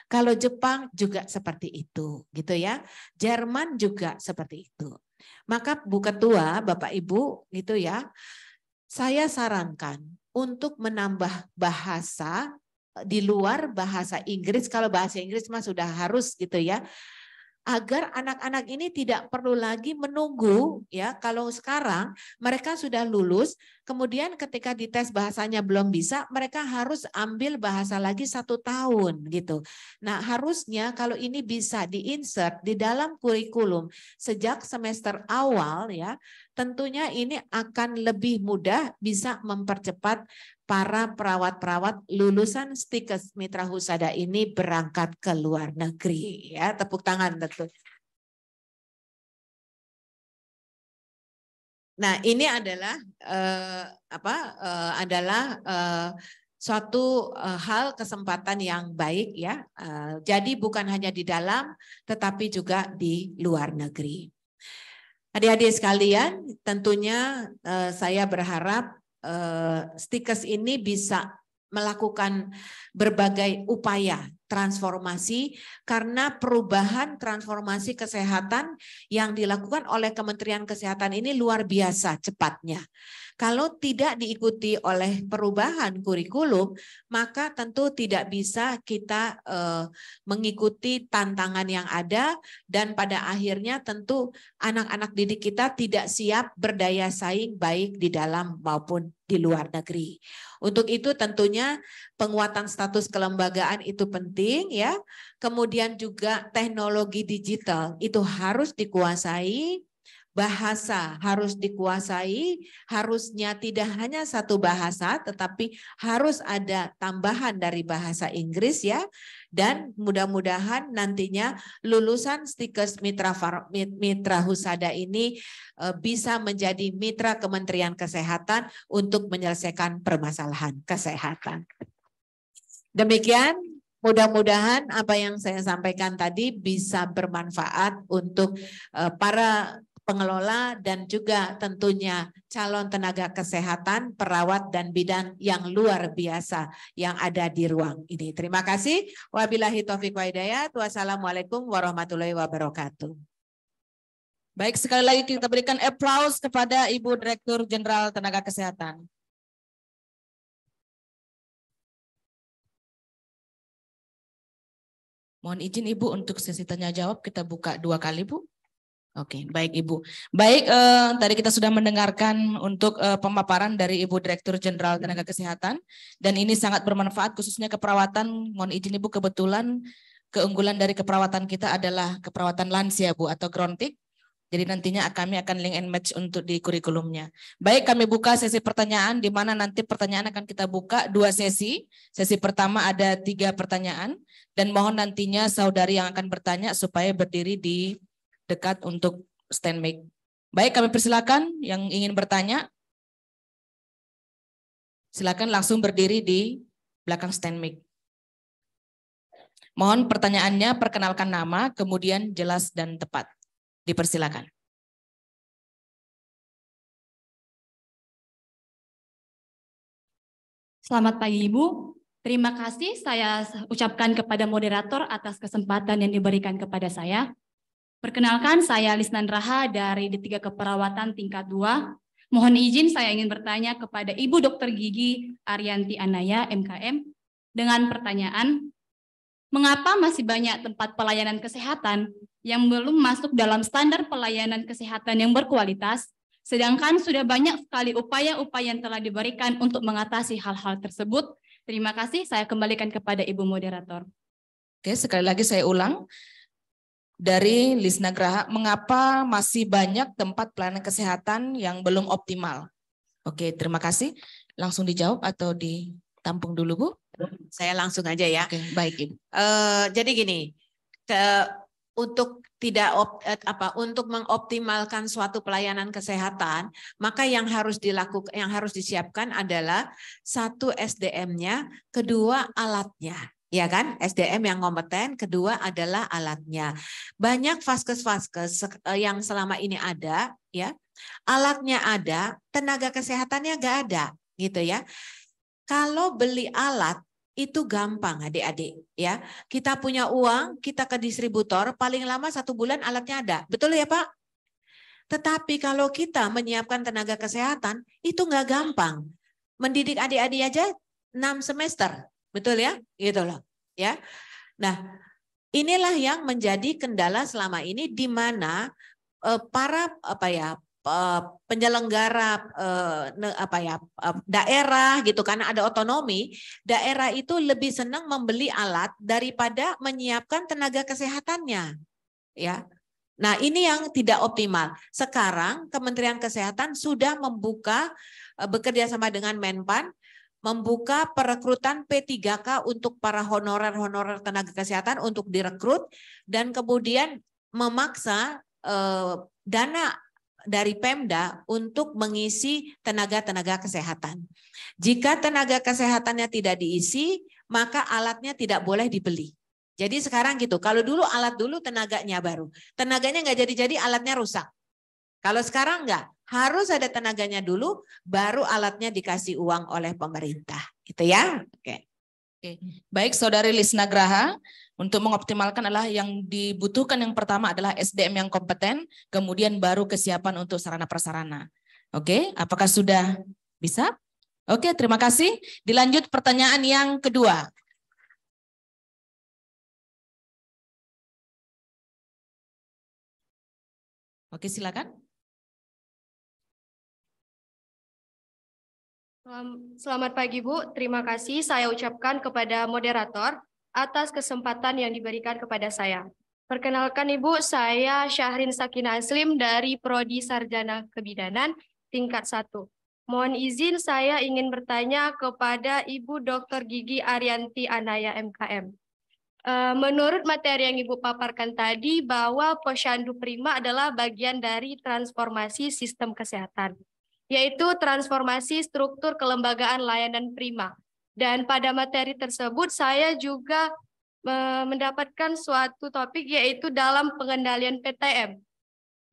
Kalau Jepang juga seperti itu gitu ya. Jerman juga seperti itu. Maka Bu Ketua, Bapak Ibu gitu ya, saya sarankan untuk menambah bahasa di luar bahasa Inggris. Kalau bahasa Inggris mah sudah harus gitu ya, agar anak-anak ini tidak perlu lagi menunggu ya. Kalau sekarang mereka sudah lulus, kemudian ketika dites bahasanya belum bisa, mereka harus ambil bahasa lagi 1 tahun gitu. Nah harusnya kalau ini bisa diinsert di dalam kurikulum sejak semester awal ya, tentunya ini akan lebih mudah bisa mempercepat para perawat-perawat lulusan Stikes Mitra Husada ini berangkat ke luar negeri ya. Tepuk tangan tentu. Nah, ini adalah suatu hal kesempatan yang baik ya. Jadi bukan hanya di dalam tetapi juga di luar negeri. Adik-adik sekalian, tentunya saya berharap Stikes ini bisa melakukan berbagai upaya transformasi karena perubahan transformasi kesehatan yang dilakukan oleh Kementerian Kesehatan ini luar biasa cepatnya. Kalau tidak diikuti oleh perubahan kurikulum, maka tentu tidak bisa kita mengikuti tantangan yang ada dan pada akhirnya tentu anak-anak didik kita tidak siap berdaya saing baik di dalam maupun di luar negeri. Untuk itu tentunya penguatan status kelembagaan itu penting ya. Kemudian juga teknologi digital itu harus dikuasai. Bahasa harus dikuasai, harusnya tidak hanya satu bahasa, tetapi harus ada tambahan dari bahasa Inggris ya. Dan mudah-mudahan nantinya lulusan Stikes Mitra Husada ini bisa menjadi mitra Kementerian Kesehatan untuk menyelesaikan permasalahan kesehatan. Demikian. Mudah-mudahan apa yang saya sampaikan tadi bisa bermanfaat untuk para pengelola dan juga tentunya calon tenaga kesehatan, perawat dan bidan yang luar biasa yang ada di ruang ini. Terima kasih. Wabillahi taufiq wa hidayah. Wassalamualaikum warahmatullahi wabarakatuh. Baik, sekali lagi kita berikan aplaus kepada Ibu Direktur Jenderal Tenaga Kesehatan. Mohon izin Ibu untuk sesi tanya jawab kita buka 2 kali Bu. Oke, baik Ibu. Baik, tadi kita sudah mendengarkan untuk pemaparan dari Ibu Direktur Jenderal Tenaga Kesehatan dan ini sangat bermanfaat khususnya keperawatan. Mohon izin Ibu, kebetulan keunggulan dari keperawatan kita adalah keperawatan lansia Bu atau Grontik. Jadi nantinya kami akan link and match untuk di kurikulumnya. Baik, kami buka sesi pertanyaan di mana nanti pertanyaan akan kita buka 2 sesi. Sesi pertama ada 3 pertanyaan dan mohon nantinya saudari yang akan bertanya supaya berdiri di dekat untuk stand mic. Baik, kami persilakan yang ingin bertanya. Silakan langsung berdiri di belakang stand mic. Mohon pertanyaannya perkenalkan nama, kemudian jelas dan tepat. Dipersilakan. Selamat pagi Ibu. Terima kasih saya ucapkan kepada moderator atas kesempatan yang diberikan kepada saya. Perkenalkan, saya Lisnan Raha dari D3 Keperawatan tingkat 2. Mohon izin saya ingin bertanya kepada Ibu Dr. Gigi Ariyanti Anaya, MKM, dengan pertanyaan, mengapa masih banyak tempat pelayanan kesehatan yang belum masuk dalam standar pelayanan kesehatan yang berkualitas, sedangkan sudah banyak sekali upaya-upaya yang telah diberikan untuk mengatasi hal-hal tersebut? Terima kasih, saya kembalikan kepada Ibu Moderator. Oke, sekali lagi saya ulang. Dari Lisna Graha, mengapa masih banyak tempat pelayanan kesehatan yang belum optimal? Oke, terima kasih. Langsung dijawab atau ditampung dulu, Bu? Saya langsung aja ya. Oke, baik, Ibu. Jadi gini, untuk untuk mengoptimalkan suatu pelayanan kesehatan, maka yang harus dilakukan, yang harus disiapkan adalah 1 SDM-nya, kedua alatnya. Ya kan, SDM yang kompeten, kedua adalah alatnya. Banyak vaskes-vaskes yang selama ini ada, ya, alatnya ada, tenaga kesehatannya nggak ada, gitu ya. Kalau beli alat itu gampang, adik-adik, ya. Kita punya uang, kita ke distributor, paling lama 1 bulan alatnya ada, betul ya Pak? Tetapi kalau kita menyiapkan tenaga kesehatan, itu nggak gampang. Mendidik adik-adik aja 6 semester. Betul ya? Gitu loh. Ya. Nah, inilah yang menjadi kendala selama ini di mana para penyelenggara daerah gitu kan ada otonomi, daerah itu lebih senang membeli alat daripada menyiapkan tenaga kesehatannya. Ya. Nah, ini yang tidak optimal. Sekarang Kementerian Kesehatan sudah membuka bekerja sama dengan Menpan membuka perekrutan P3K untuk para honorer tenaga kesehatan untuk direkrut dan kemudian memaksa dana dari Pemda untuk mengisi tenaga kesehatan. Jika tenaga kesehatannya tidak diisi, maka alatnya tidak boleh dibeli. Jadi sekarang gitu, kalau dulu alat dulu tenaganya baru. Tenaganya nggak jadi-jadi, alatnya rusak. Kalau sekarang enggak, harus ada tenaganya dulu, baru alatnya dikasih uang oleh pemerintah. Gitu ya. Oke. Oke. Baik, Saudari Lisna Graha, untuk mengoptimalkan adalah yang dibutuhkan yang pertama adalah SDM yang kompeten, kemudian baru kesiapan untuk sarana prasarana. Oke, apakah sudah bisa? Oke, terima kasih. Dilanjut pertanyaan yang kedua. Oke, silakan. Selamat pagi Bu, terima kasih saya ucapkan kepada moderator atas kesempatan yang diberikan kepada saya. Perkenalkan Ibu, saya Syahrin Sakina Aslim dari Prodi Sarjana Kebidanan tingkat 1. Mohon izin saya ingin bertanya kepada Ibu Dr. Gigi Ariyanti Anaya MKM. Menurut materi yang Ibu paparkan tadi bahwa Posyandu Prima adalah bagian dari transformasi sistem kesehatan, yaitu transformasi struktur kelembagaan layanan prima. Dan pada materi tersebut saya juga mendapatkan suatu topik yaitu dalam pengendalian PTM.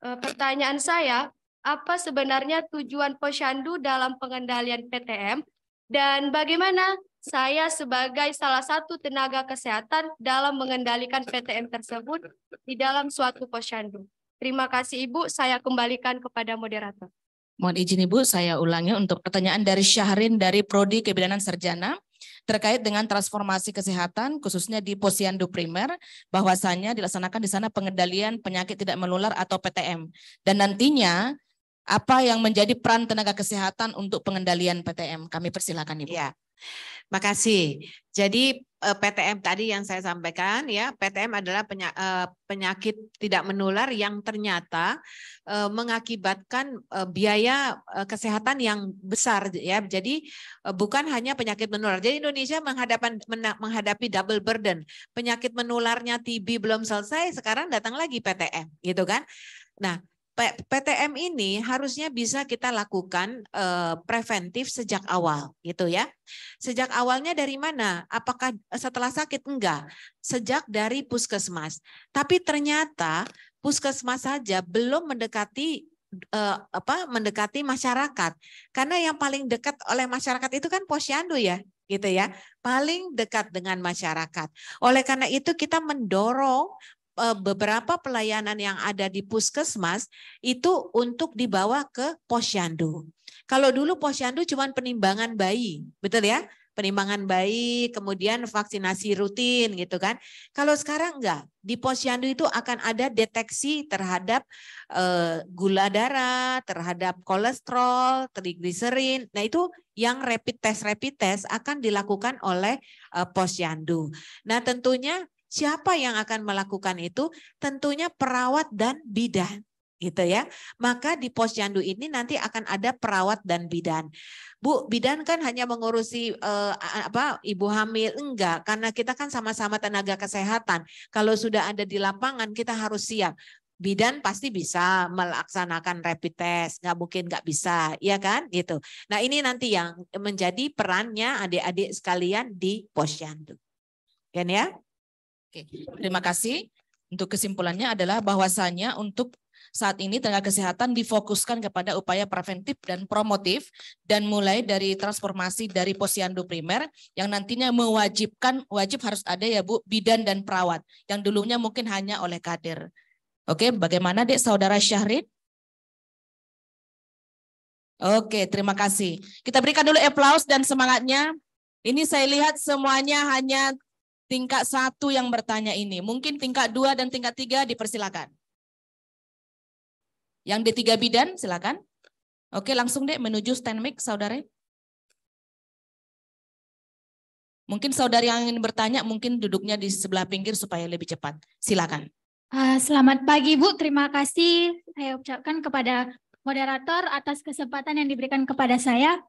Pertanyaan saya, apa sebenarnya tujuan Posyandu dalam pengendalian PTM dan bagaimana saya sebagai salah satu tenaga kesehatan dalam mengendalikan PTM tersebut di dalam suatu Posyandu. Terima kasih Ibu, saya kembalikan kepada moderator. Mohon izin Ibu, saya ulangi untuk pertanyaan dari Syahrin dari Prodi Kebidanan Sarjana terkait dengan transformasi kesehatan khususnya di Posyandu Primer, bahwasannya dilaksanakan di sana pengendalian penyakit tidak menular atau PTM. Dan nantinya apa yang menjadi peran tenaga kesehatan untuk pengendalian PTM? Kami persilakan Ibu. Ya. Makasih. Jadi PTM tadi yang saya sampaikan ya, PTM adalah penyakit tidak menular yang ternyata mengakibatkan biaya kesehatan yang besar ya. Jadi bukan hanya penyakit menular. Jadi Indonesia menghadapi double burden. Penyakit menularnya TB belum selesai, sekarang datang lagi PTM, gitu kan? Nah, PTM ini harusnya bisa kita lakukan preventif sejak awal, gitu ya. Sejak awalnya dari mana? Apakah setelah sakit? Enggak. Sejak dari puskesmas. Tapi ternyata puskesmas saja belum mendekati mendekati masyarakat. Karena yang paling dekat oleh masyarakat itu kan Posyandu ya, gitu ya. Paling dekat dengan masyarakat. Oleh karena itu kita mendorong beberapa pelayanan yang ada di puskesmas itu untuk dibawa ke Posyandu. Kalau dulu Posyandu cuma penimbangan bayi, betul ya? Penimbangan bayi, kemudian vaksinasi rutin gitu kan. Kalau sekarang enggak, di Posyandu itu akan ada deteksi terhadap gula darah, terhadap kolesterol, trigliserin. Nah itu yang rapid test akan dilakukan oleh Posyandu. Nah tentunya siapa yang akan melakukan itu? Tentunya perawat dan bidan, gitu ya. Maka di Posyandu ini nanti akan ada perawat dan bidan. Bu, bidan kan hanya mengurusi ibu hamil, enggak, karena kita kan sama-sama tenaga kesehatan. Kalau sudah ada di lapangan kita harus siap. Bidan pasti bisa melaksanakan rapid test, nggak mungkin nggak bisa, ya kan? Gitu. Nah ini nanti yang menjadi perannya adik-adik sekalian di Posyandu, kan ya? Oke, terima kasih. Untuk kesimpulannya adalah bahwasannya untuk saat ini tenaga kesehatan difokuskan kepada upaya preventif dan promotif dan mulai dari transformasi dari Posyandu Primer yang nantinya wajib harus ada ya Bu, bidan dan perawat yang dulunya mungkin hanya oleh kader. Oke, bagaimana Dek Saudara Syahrin? Oke, terima kasih. Kita berikan dulu aplaus dan semangatnya. Ini saya lihat semuanya hanya tingkat 1 yang bertanya ini. Mungkin tingkat 2 dan tingkat 3 dipersilakan. Yang D3 bidan silakan. Oke, langsung deh menuju stand mic saudara. Mungkin saudari yang ingin bertanya mungkin duduknya di sebelah pinggir supaya lebih cepat. Silakan. Selamat pagi Bu, terima kasih saya ucapkan kepada moderator atas kesempatan yang diberikan kepada saya.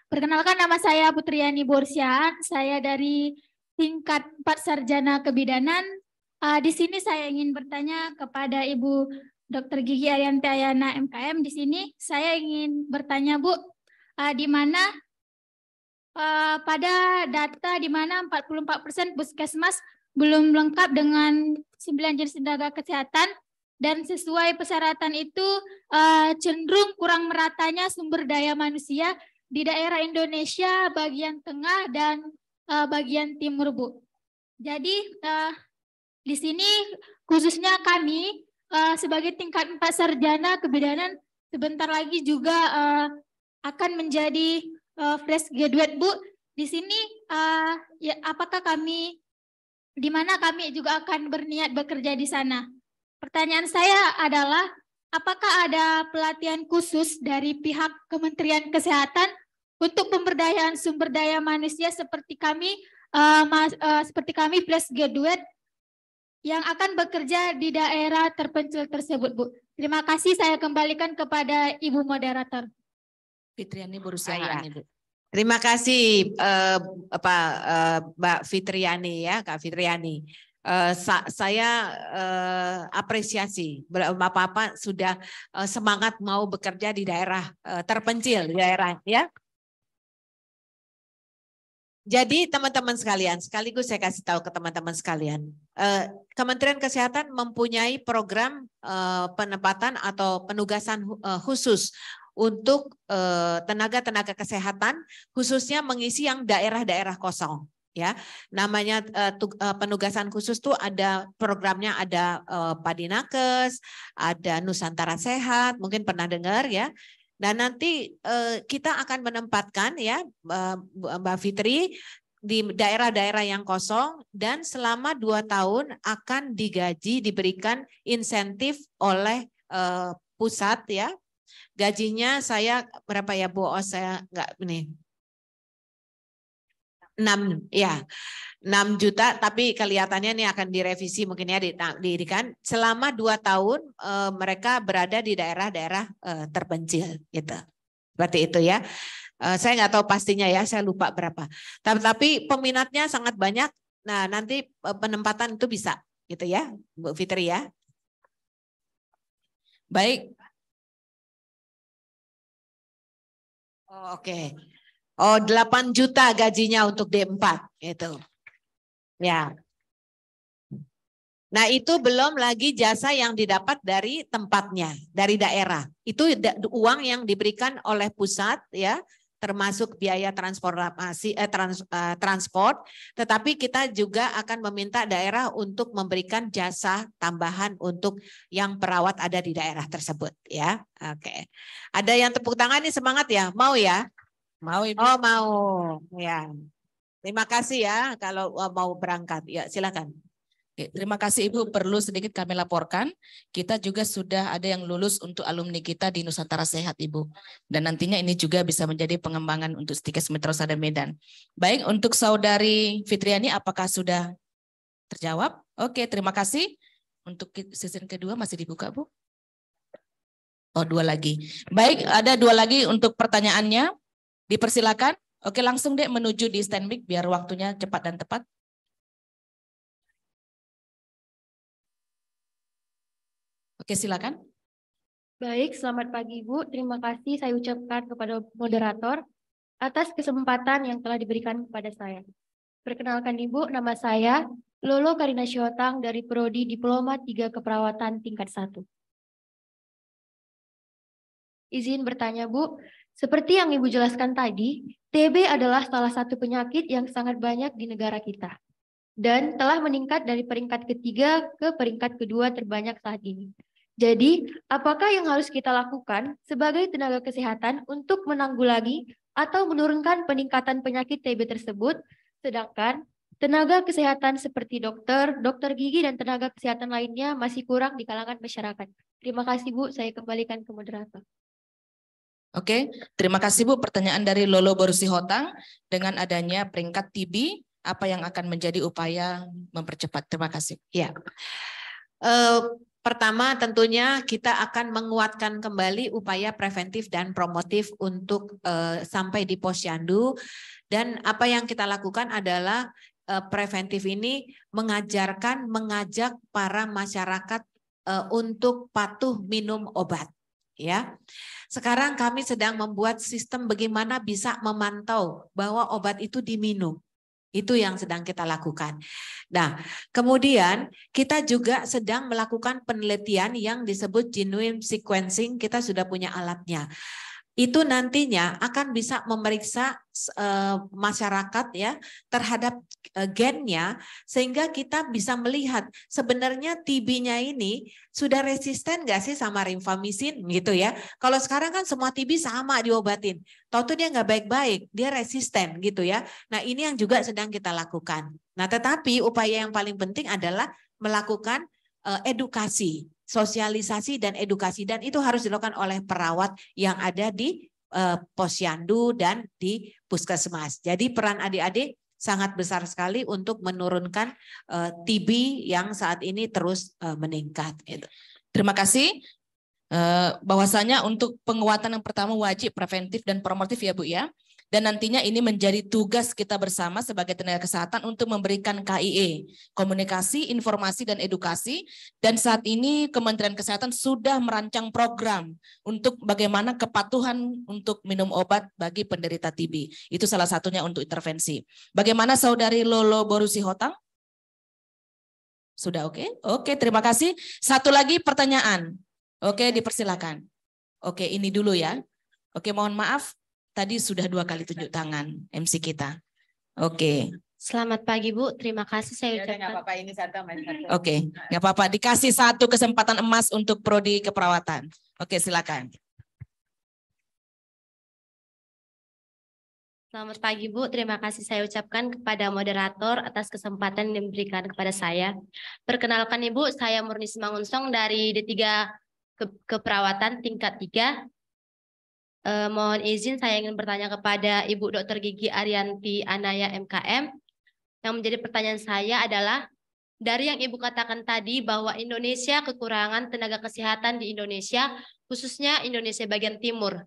Perkenalkan nama saya Putriani Borsiaan, saya dari tingkat 4 Sarjana Kebidanan. Di sini saya ingin bertanya kepada Ibu Dr. Gigi Ariyanti Ayana MKM. Di sini saya ingin bertanya Bu, di mana pada data di mana 44% puskesmas belum lengkap dengan 9 jenis tenaga kesehatan dan sesuai persyaratan itu cenderung kurang meratanya sumber daya manusia di daerah Indonesia bagian tengah dan bagian timur, Bu. Jadi di sini khususnya kami sebagai tingkat 4 sarjana kebidanan sebentar lagi juga akan menjadi fresh graduate, Bu. Di sini ya, apakah kami di mana kami juga akan berniat bekerja di sana? Pertanyaan saya adalah apakah ada pelatihan khusus dari pihak Kementerian Kesehatan untuk pemberdayaan sumber daya manusia seperti kami fresh graduate yang akan bekerja di daerah terpencil tersebut, Bu. Terima kasih, saya kembalikan kepada Ibu Moderator. Fitriani berusaha, Ibu. Terima kasih Mbak Fitriani ya, Kak Fitriani. Saya apresiasi Bapak sudah semangat mau bekerja di daerah terpencil, di daerah ya. Jadi teman-teman sekalian, sekaligus saya kasih tahu ke teman-teman sekalian, Kementerian Kesehatan mempunyai program penempatan atau penugasan khusus untuk tenaga-tenaga kesehatan, khususnya mengisi yang daerah-daerah kosong. Ya, namanya penugasan khusus tuh ada programnya, ada Padinakes, ada Nusantara Sehat, mungkin pernah dengar ya. Dan nanti kita akan menempatkan ya Mbak Fitri di daerah-daerah yang kosong dan selama 2 tahun akan digaji, diberikan insentif oleh pusat ya. Gajinya saya berapa ya Bu? Oh, saya enggak ini. 6 ya. 6 juta, tapi kelihatannya ini akan direvisi mungkin ya didirikan selama 2 tahun mereka berada di daerah-daerah terpencil gitu. Seperti itu ya. Saya nggak tahu pastinya ya, saya lupa berapa. Tapi peminatnya sangat banyak. Nah, nanti penempatan itu bisa gitu ya, Bu Fitri ya. Baik. Oh, oke. Oh, 8 juta gajinya untuk D4 itu. Ya. Nah, itu belum lagi jasa yang didapat dari tempatnya, dari daerah. Itu uang yang diberikan oleh pusat ya, termasuk biaya transportasi transport, tetapi kita juga akan meminta daerah untuk memberikan jasa tambahan untuk yang perawat ada di daerah tersebut ya. Oke. Ada yang tepuk tangan nih, semangat ya? Mau ya? Mau, Ibu. Oh, mau. Ya. Terima kasih ya kalau mau berangkat. Ya, silakan. Terima kasih Ibu, perlu sedikit kami laporkan, kita juga sudah ada yang lulus untuk alumni kita di Nusantara Sehat Ibu. Dan nantinya ini juga bisa menjadi pengembangan untuk Stikes Metro Sada Medan. Baik, untuk Saudari Fitriani apakah sudah terjawab? Oke, terima kasih. Untuk season kedua masih dibuka Bu? Oh, 2 lagi. Baik, ada 2 lagi untuk pertanyaannya. Dipersilakan. Oke, langsung deh menuju di stand mic biar waktunya cepat dan tepat. Oke, silakan. Baik, selamat pagi Ibu. Terima kasih saya ucapkan kepada moderator atas kesempatan yang telah diberikan kepada saya. Perkenalkan Ibu, nama saya Lolo Karina Syotang dari Prodi Diploma 3 Keperawatan tingkat 1. Izin bertanya Bu, seperti yang Ibu jelaskan tadi, TB adalah salah satu penyakit yang sangat banyak di negara kita dan telah meningkat dari peringkat ketiga ke peringkat kedua terbanyak saat ini. Jadi, apakah yang harus kita lakukan sebagai tenaga kesehatan untuk menanggulangi atau menurunkan peningkatan penyakit TB tersebut, sedangkan tenaga kesehatan seperti dokter, dokter gigi, dan tenaga kesehatan lainnya masih kurang di kalangan masyarakat? Terima kasih Bu, saya kembalikan ke moderator. Oke, terima kasih Bu. Pertanyaan dari Lolo Borsihotang, dengan adanya peringkat TB, apa yang akan menjadi upaya mempercepat? Terima kasih. Ya. Pertama tentunya kita akan menguatkan kembali upaya preventif dan promotif untuk sampai di posyandu, dan apa yang kita lakukan adalah preventif ini mengajak para masyarakat untuk patuh minum obat ya. Sekarang kami sedang membuat sistem bagaimana bisa memantau bahwa obat itu diminum. Itu yang sedang kita lakukan. Nah, kemudian kita juga sedang melakukan penelitian yang disebut genomic sequencing. Kita sudah punya alatnya. itu nantinya akan bisa memeriksa masyarakat ya terhadap gennya, sehingga kita bisa melihat sebenarnya TB-nya ini sudah resisten nggak sih sama rifampicin gitu ya. Kalau sekarang kan semua TB sama diobatin, tahu tuh dia nggak baik-baik, dia resisten gitu ya. Nah ini yang juga sedang kita lakukan. Nah tetapi upaya yang paling penting adalah melakukan edukasi, sosialisasi dan edukasi, dan itu harus dilakukan oleh perawat yang ada di posyandu dan di puskesmas. Jadi peran adik-adik sangat besar sekali untuk menurunkan TB yang saat ini terus meningkat. Terima kasih. Bahwasanya untuk penguatan yang pertama wajib preventif dan promotif ya Bu ya. Dan nantinya ini menjadi tugas kita bersama sebagai tenaga kesehatan untuk memberikan KIE, komunikasi, informasi, dan edukasi. Dan saat ini Kementerian Kesehatan sudah merancang program untuk bagaimana kepatuhan untuk minum obat bagi penderita TB. Itu salah satunya untuk intervensi. Bagaimana Saudari Lolo Borusi Hotang? Sudah oke? Oke, terima kasih. Satu lagi pertanyaan. Oke, dipersilakan. Oke, ini dulu ya. Oke, mohon maaf. Tadi sudah 2 kali tunjuk tangan MC kita. Oke. Selamat pagi Bu, terima kasih saya ucapkan. Nggak apa-apa, ini satu. Oke, nggak apa-apa. Dikasih 1 kesempatan emas untuk prodi keperawatan. Oke, silakan. Selamat pagi Bu, terima kasih saya ucapkan kepada moderator atas kesempatan yang diberikan kepada saya. Perkenalkan Ibu, saya Murni Simangunsong dari D3 Keperawatan tingkat 3. Mohon izin saya ingin bertanya kepada Ibu Dr. Gigi Ariyanti Anaya MKM. Yang menjadi pertanyaan saya adalah, dari yang Ibu katakan tadi bahwa Indonesia kekurangan tenaga kesehatan di Indonesia, khususnya Indonesia bagian timur.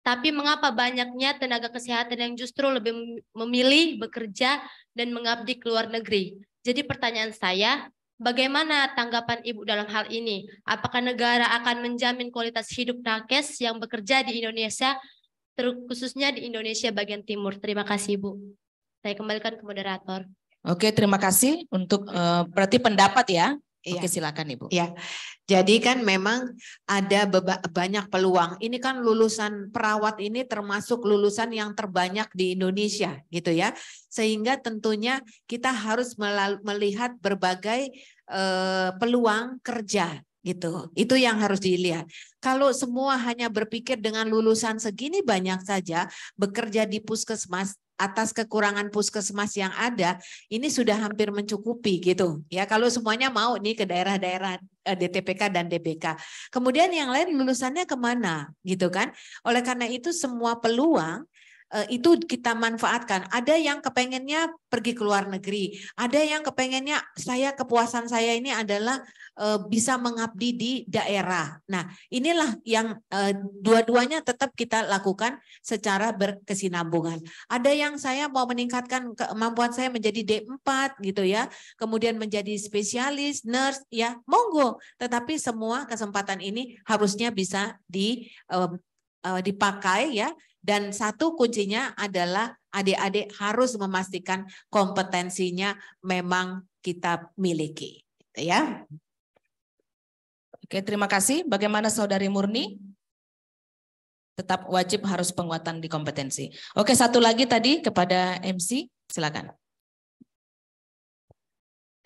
Tapi mengapa banyaknya tenaga kesehatan yang justru lebih memilih bekerja dan mengabdi ke luar negeri? Jadi pertanyaan saya, bagaimana tanggapan Ibu dalam hal ini? Apakah negara akan menjamin kualitas hidup nakes yang bekerja di Indonesia, khususnya di Indonesia bagian timur? Terima kasih Ibu. Saya kembalikan ke moderator. Oke, terima kasih untuk berarti pendapat ya. Iya. Oke, silakan Ibu. Ya, jadi kan memang ada banyak peluang. Ini kan lulusan perawat ini termasuk lulusan yang terbanyak di Indonesia, gitu ya. Sehingga tentunya kita harus melihat berbagai peluang kerja, gitu. Itu yang harus dilihat. Kalau semua hanya berpikir dengan lulusan segini banyak saja bekerja di puskesmas, atas kekurangan puskesmas yang ada, ini sudah hampir mencukupi gitu ya. Kalau semuanya mau nih ke daerah-daerah DTPK dan DBK. Kemudian yang lain lulusannya kemana gitu kan. Oleh karena itu semua peluang itu kita manfaatkan. Ada yang kepengennya pergi ke luar negeri, ada yang kepengennya kepuasan saya ini adalah bisa mengabdi di daerah. Nah, inilah yang dua-duanya tetap kita lakukan secara berkesinambungan. Ada yang saya mau meningkatkan kemampuan saya menjadi D4 gitu ya, kemudian menjadi spesialis, nurse ya, monggo. Tetapi semua kesempatan ini harusnya bisa dipakai ya. Dan satu kuncinya adalah adik-adik harus memastikan kompetensinya memang kita miliki, ya. Oke, terima kasih. Bagaimana Saudari Murni? Tetap wajib harus penguatan di kompetensi. Oke, satu lagi tadi kepada MC, silakan.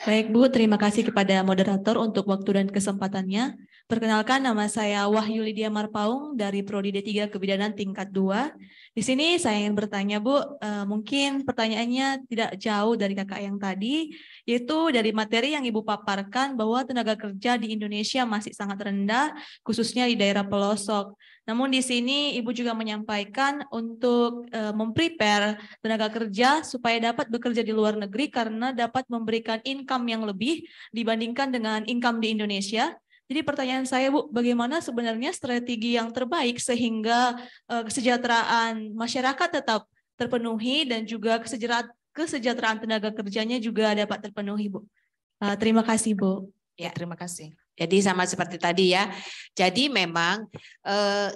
Baik Bu, terima kasih kepada moderator untuk waktu dan kesempatannya. Perkenalkan, nama saya Wahyu Lydia Marpaung dari Prodi D3 Kebidanan tingkat 2. Di sini saya ingin bertanya Bu, mungkin pertanyaannya tidak jauh dari kakak yang tadi, yaitu dari materi yang Ibu paparkan bahwa tenaga kerja di Indonesia masih sangat rendah, khususnya di daerah pelosok. Namun di sini Ibu juga menyampaikan untuk memprepare tenaga kerja supaya dapat bekerja di luar negeri karena dapat memberikan income yang lebih dibandingkan dengan income di Indonesia. Jadi pertanyaan saya Bu, bagaimana sebenarnya strategi yang terbaik sehingga kesejahteraan masyarakat tetap terpenuhi dan juga kesejahteraan tenaga kerjanya juga dapat terpenuhi Bu. Terima kasih Bu. Ya, terima kasih. Jadi sama seperti tadi ya. Jadi memang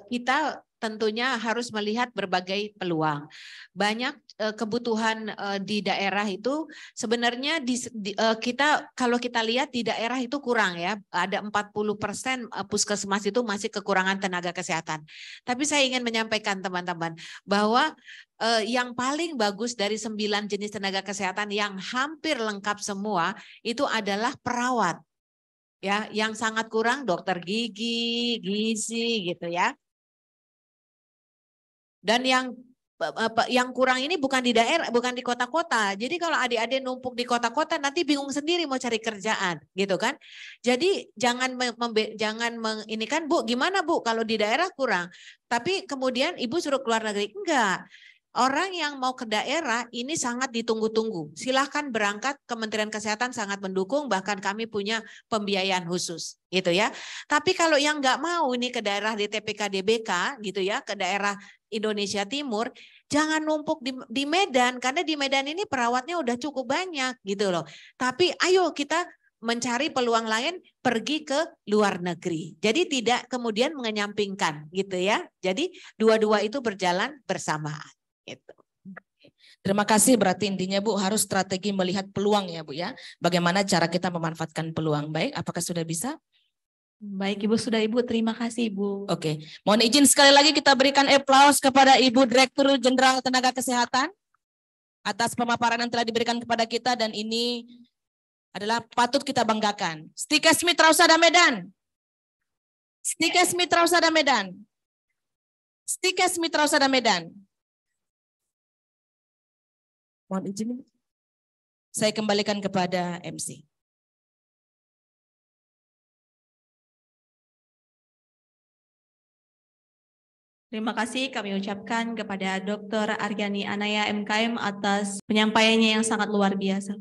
kita tentunya harus melihat berbagai peluang. Banyak kebutuhan di daerah itu sebenarnya kalau kita lihat di daerah itu kurang ya. Ada 40% puskesmas itu masih kekurangan tenaga kesehatan. Tapi saya ingin menyampaikan teman-teman bahwa yang paling bagus dari 9 jenis tenaga kesehatan yang hampir lengkap semua itu adalah perawat. Ya, yang sangat kurang dokter gigi, gizi gitu ya. Dan yang kurang ini bukan di daerah, bukan di kota-kota. Jadi kalau adik-adik numpuk di kota-kota nanti bingung sendiri mau cari kerjaan, gitu kan? Jadi jangan ini kan Bu, gimana Bu kalau di daerah kurang? Tapi kemudian Ibu suruh keluar negeri, enggak. Orang yang mau ke daerah ini sangat ditunggu-tunggu. Silahkan berangkat, Kementerian Kesehatan sangat mendukung, bahkan kami punya pembiayaan khusus, gitu ya. Tapi kalau yang nggak mau ini ke daerah DTPK DBK, gitu ya, ke daerah Indonesia Timur, jangan numpuk di Medan, karena di Medan ini perawatnya udah cukup banyak, gitu loh. Tapi ayo kita mencari peluang lain, pergi ke luar negeri. Jadi tidak kemudian mengenyampingkan, gitu ya. Jadi dua-dua itu berjalan bersamaan. Gitu. Terima kasih, berarti intinya Bu harus strategi melihat peluang ya Bu ya. Bagaimana cara kita memanfaatkan peluang. Baik, apakah sudah bisa? Baik Ibu, sudah Ibu. Terima kasih Ibu. Oke, mohon izin sekali lagi kita berikan aplaus kepada Ibu Direktur Jenderal Tenaga Kesehatan atas pemaparan yang telah diberikan kepada kita, dan ini adalah patut kita banggakan. Stikes Mitra Usaha Medan. Stikes Mitra Usaha Medan. Stikes Mitra Usaha Medan. Mohon izin, saya kembalikan kepada MC. Terima kasih kami ucapkan kepada Dr. Aryani Anaya MKM atas penyampaiannya yang sangat luar biasa.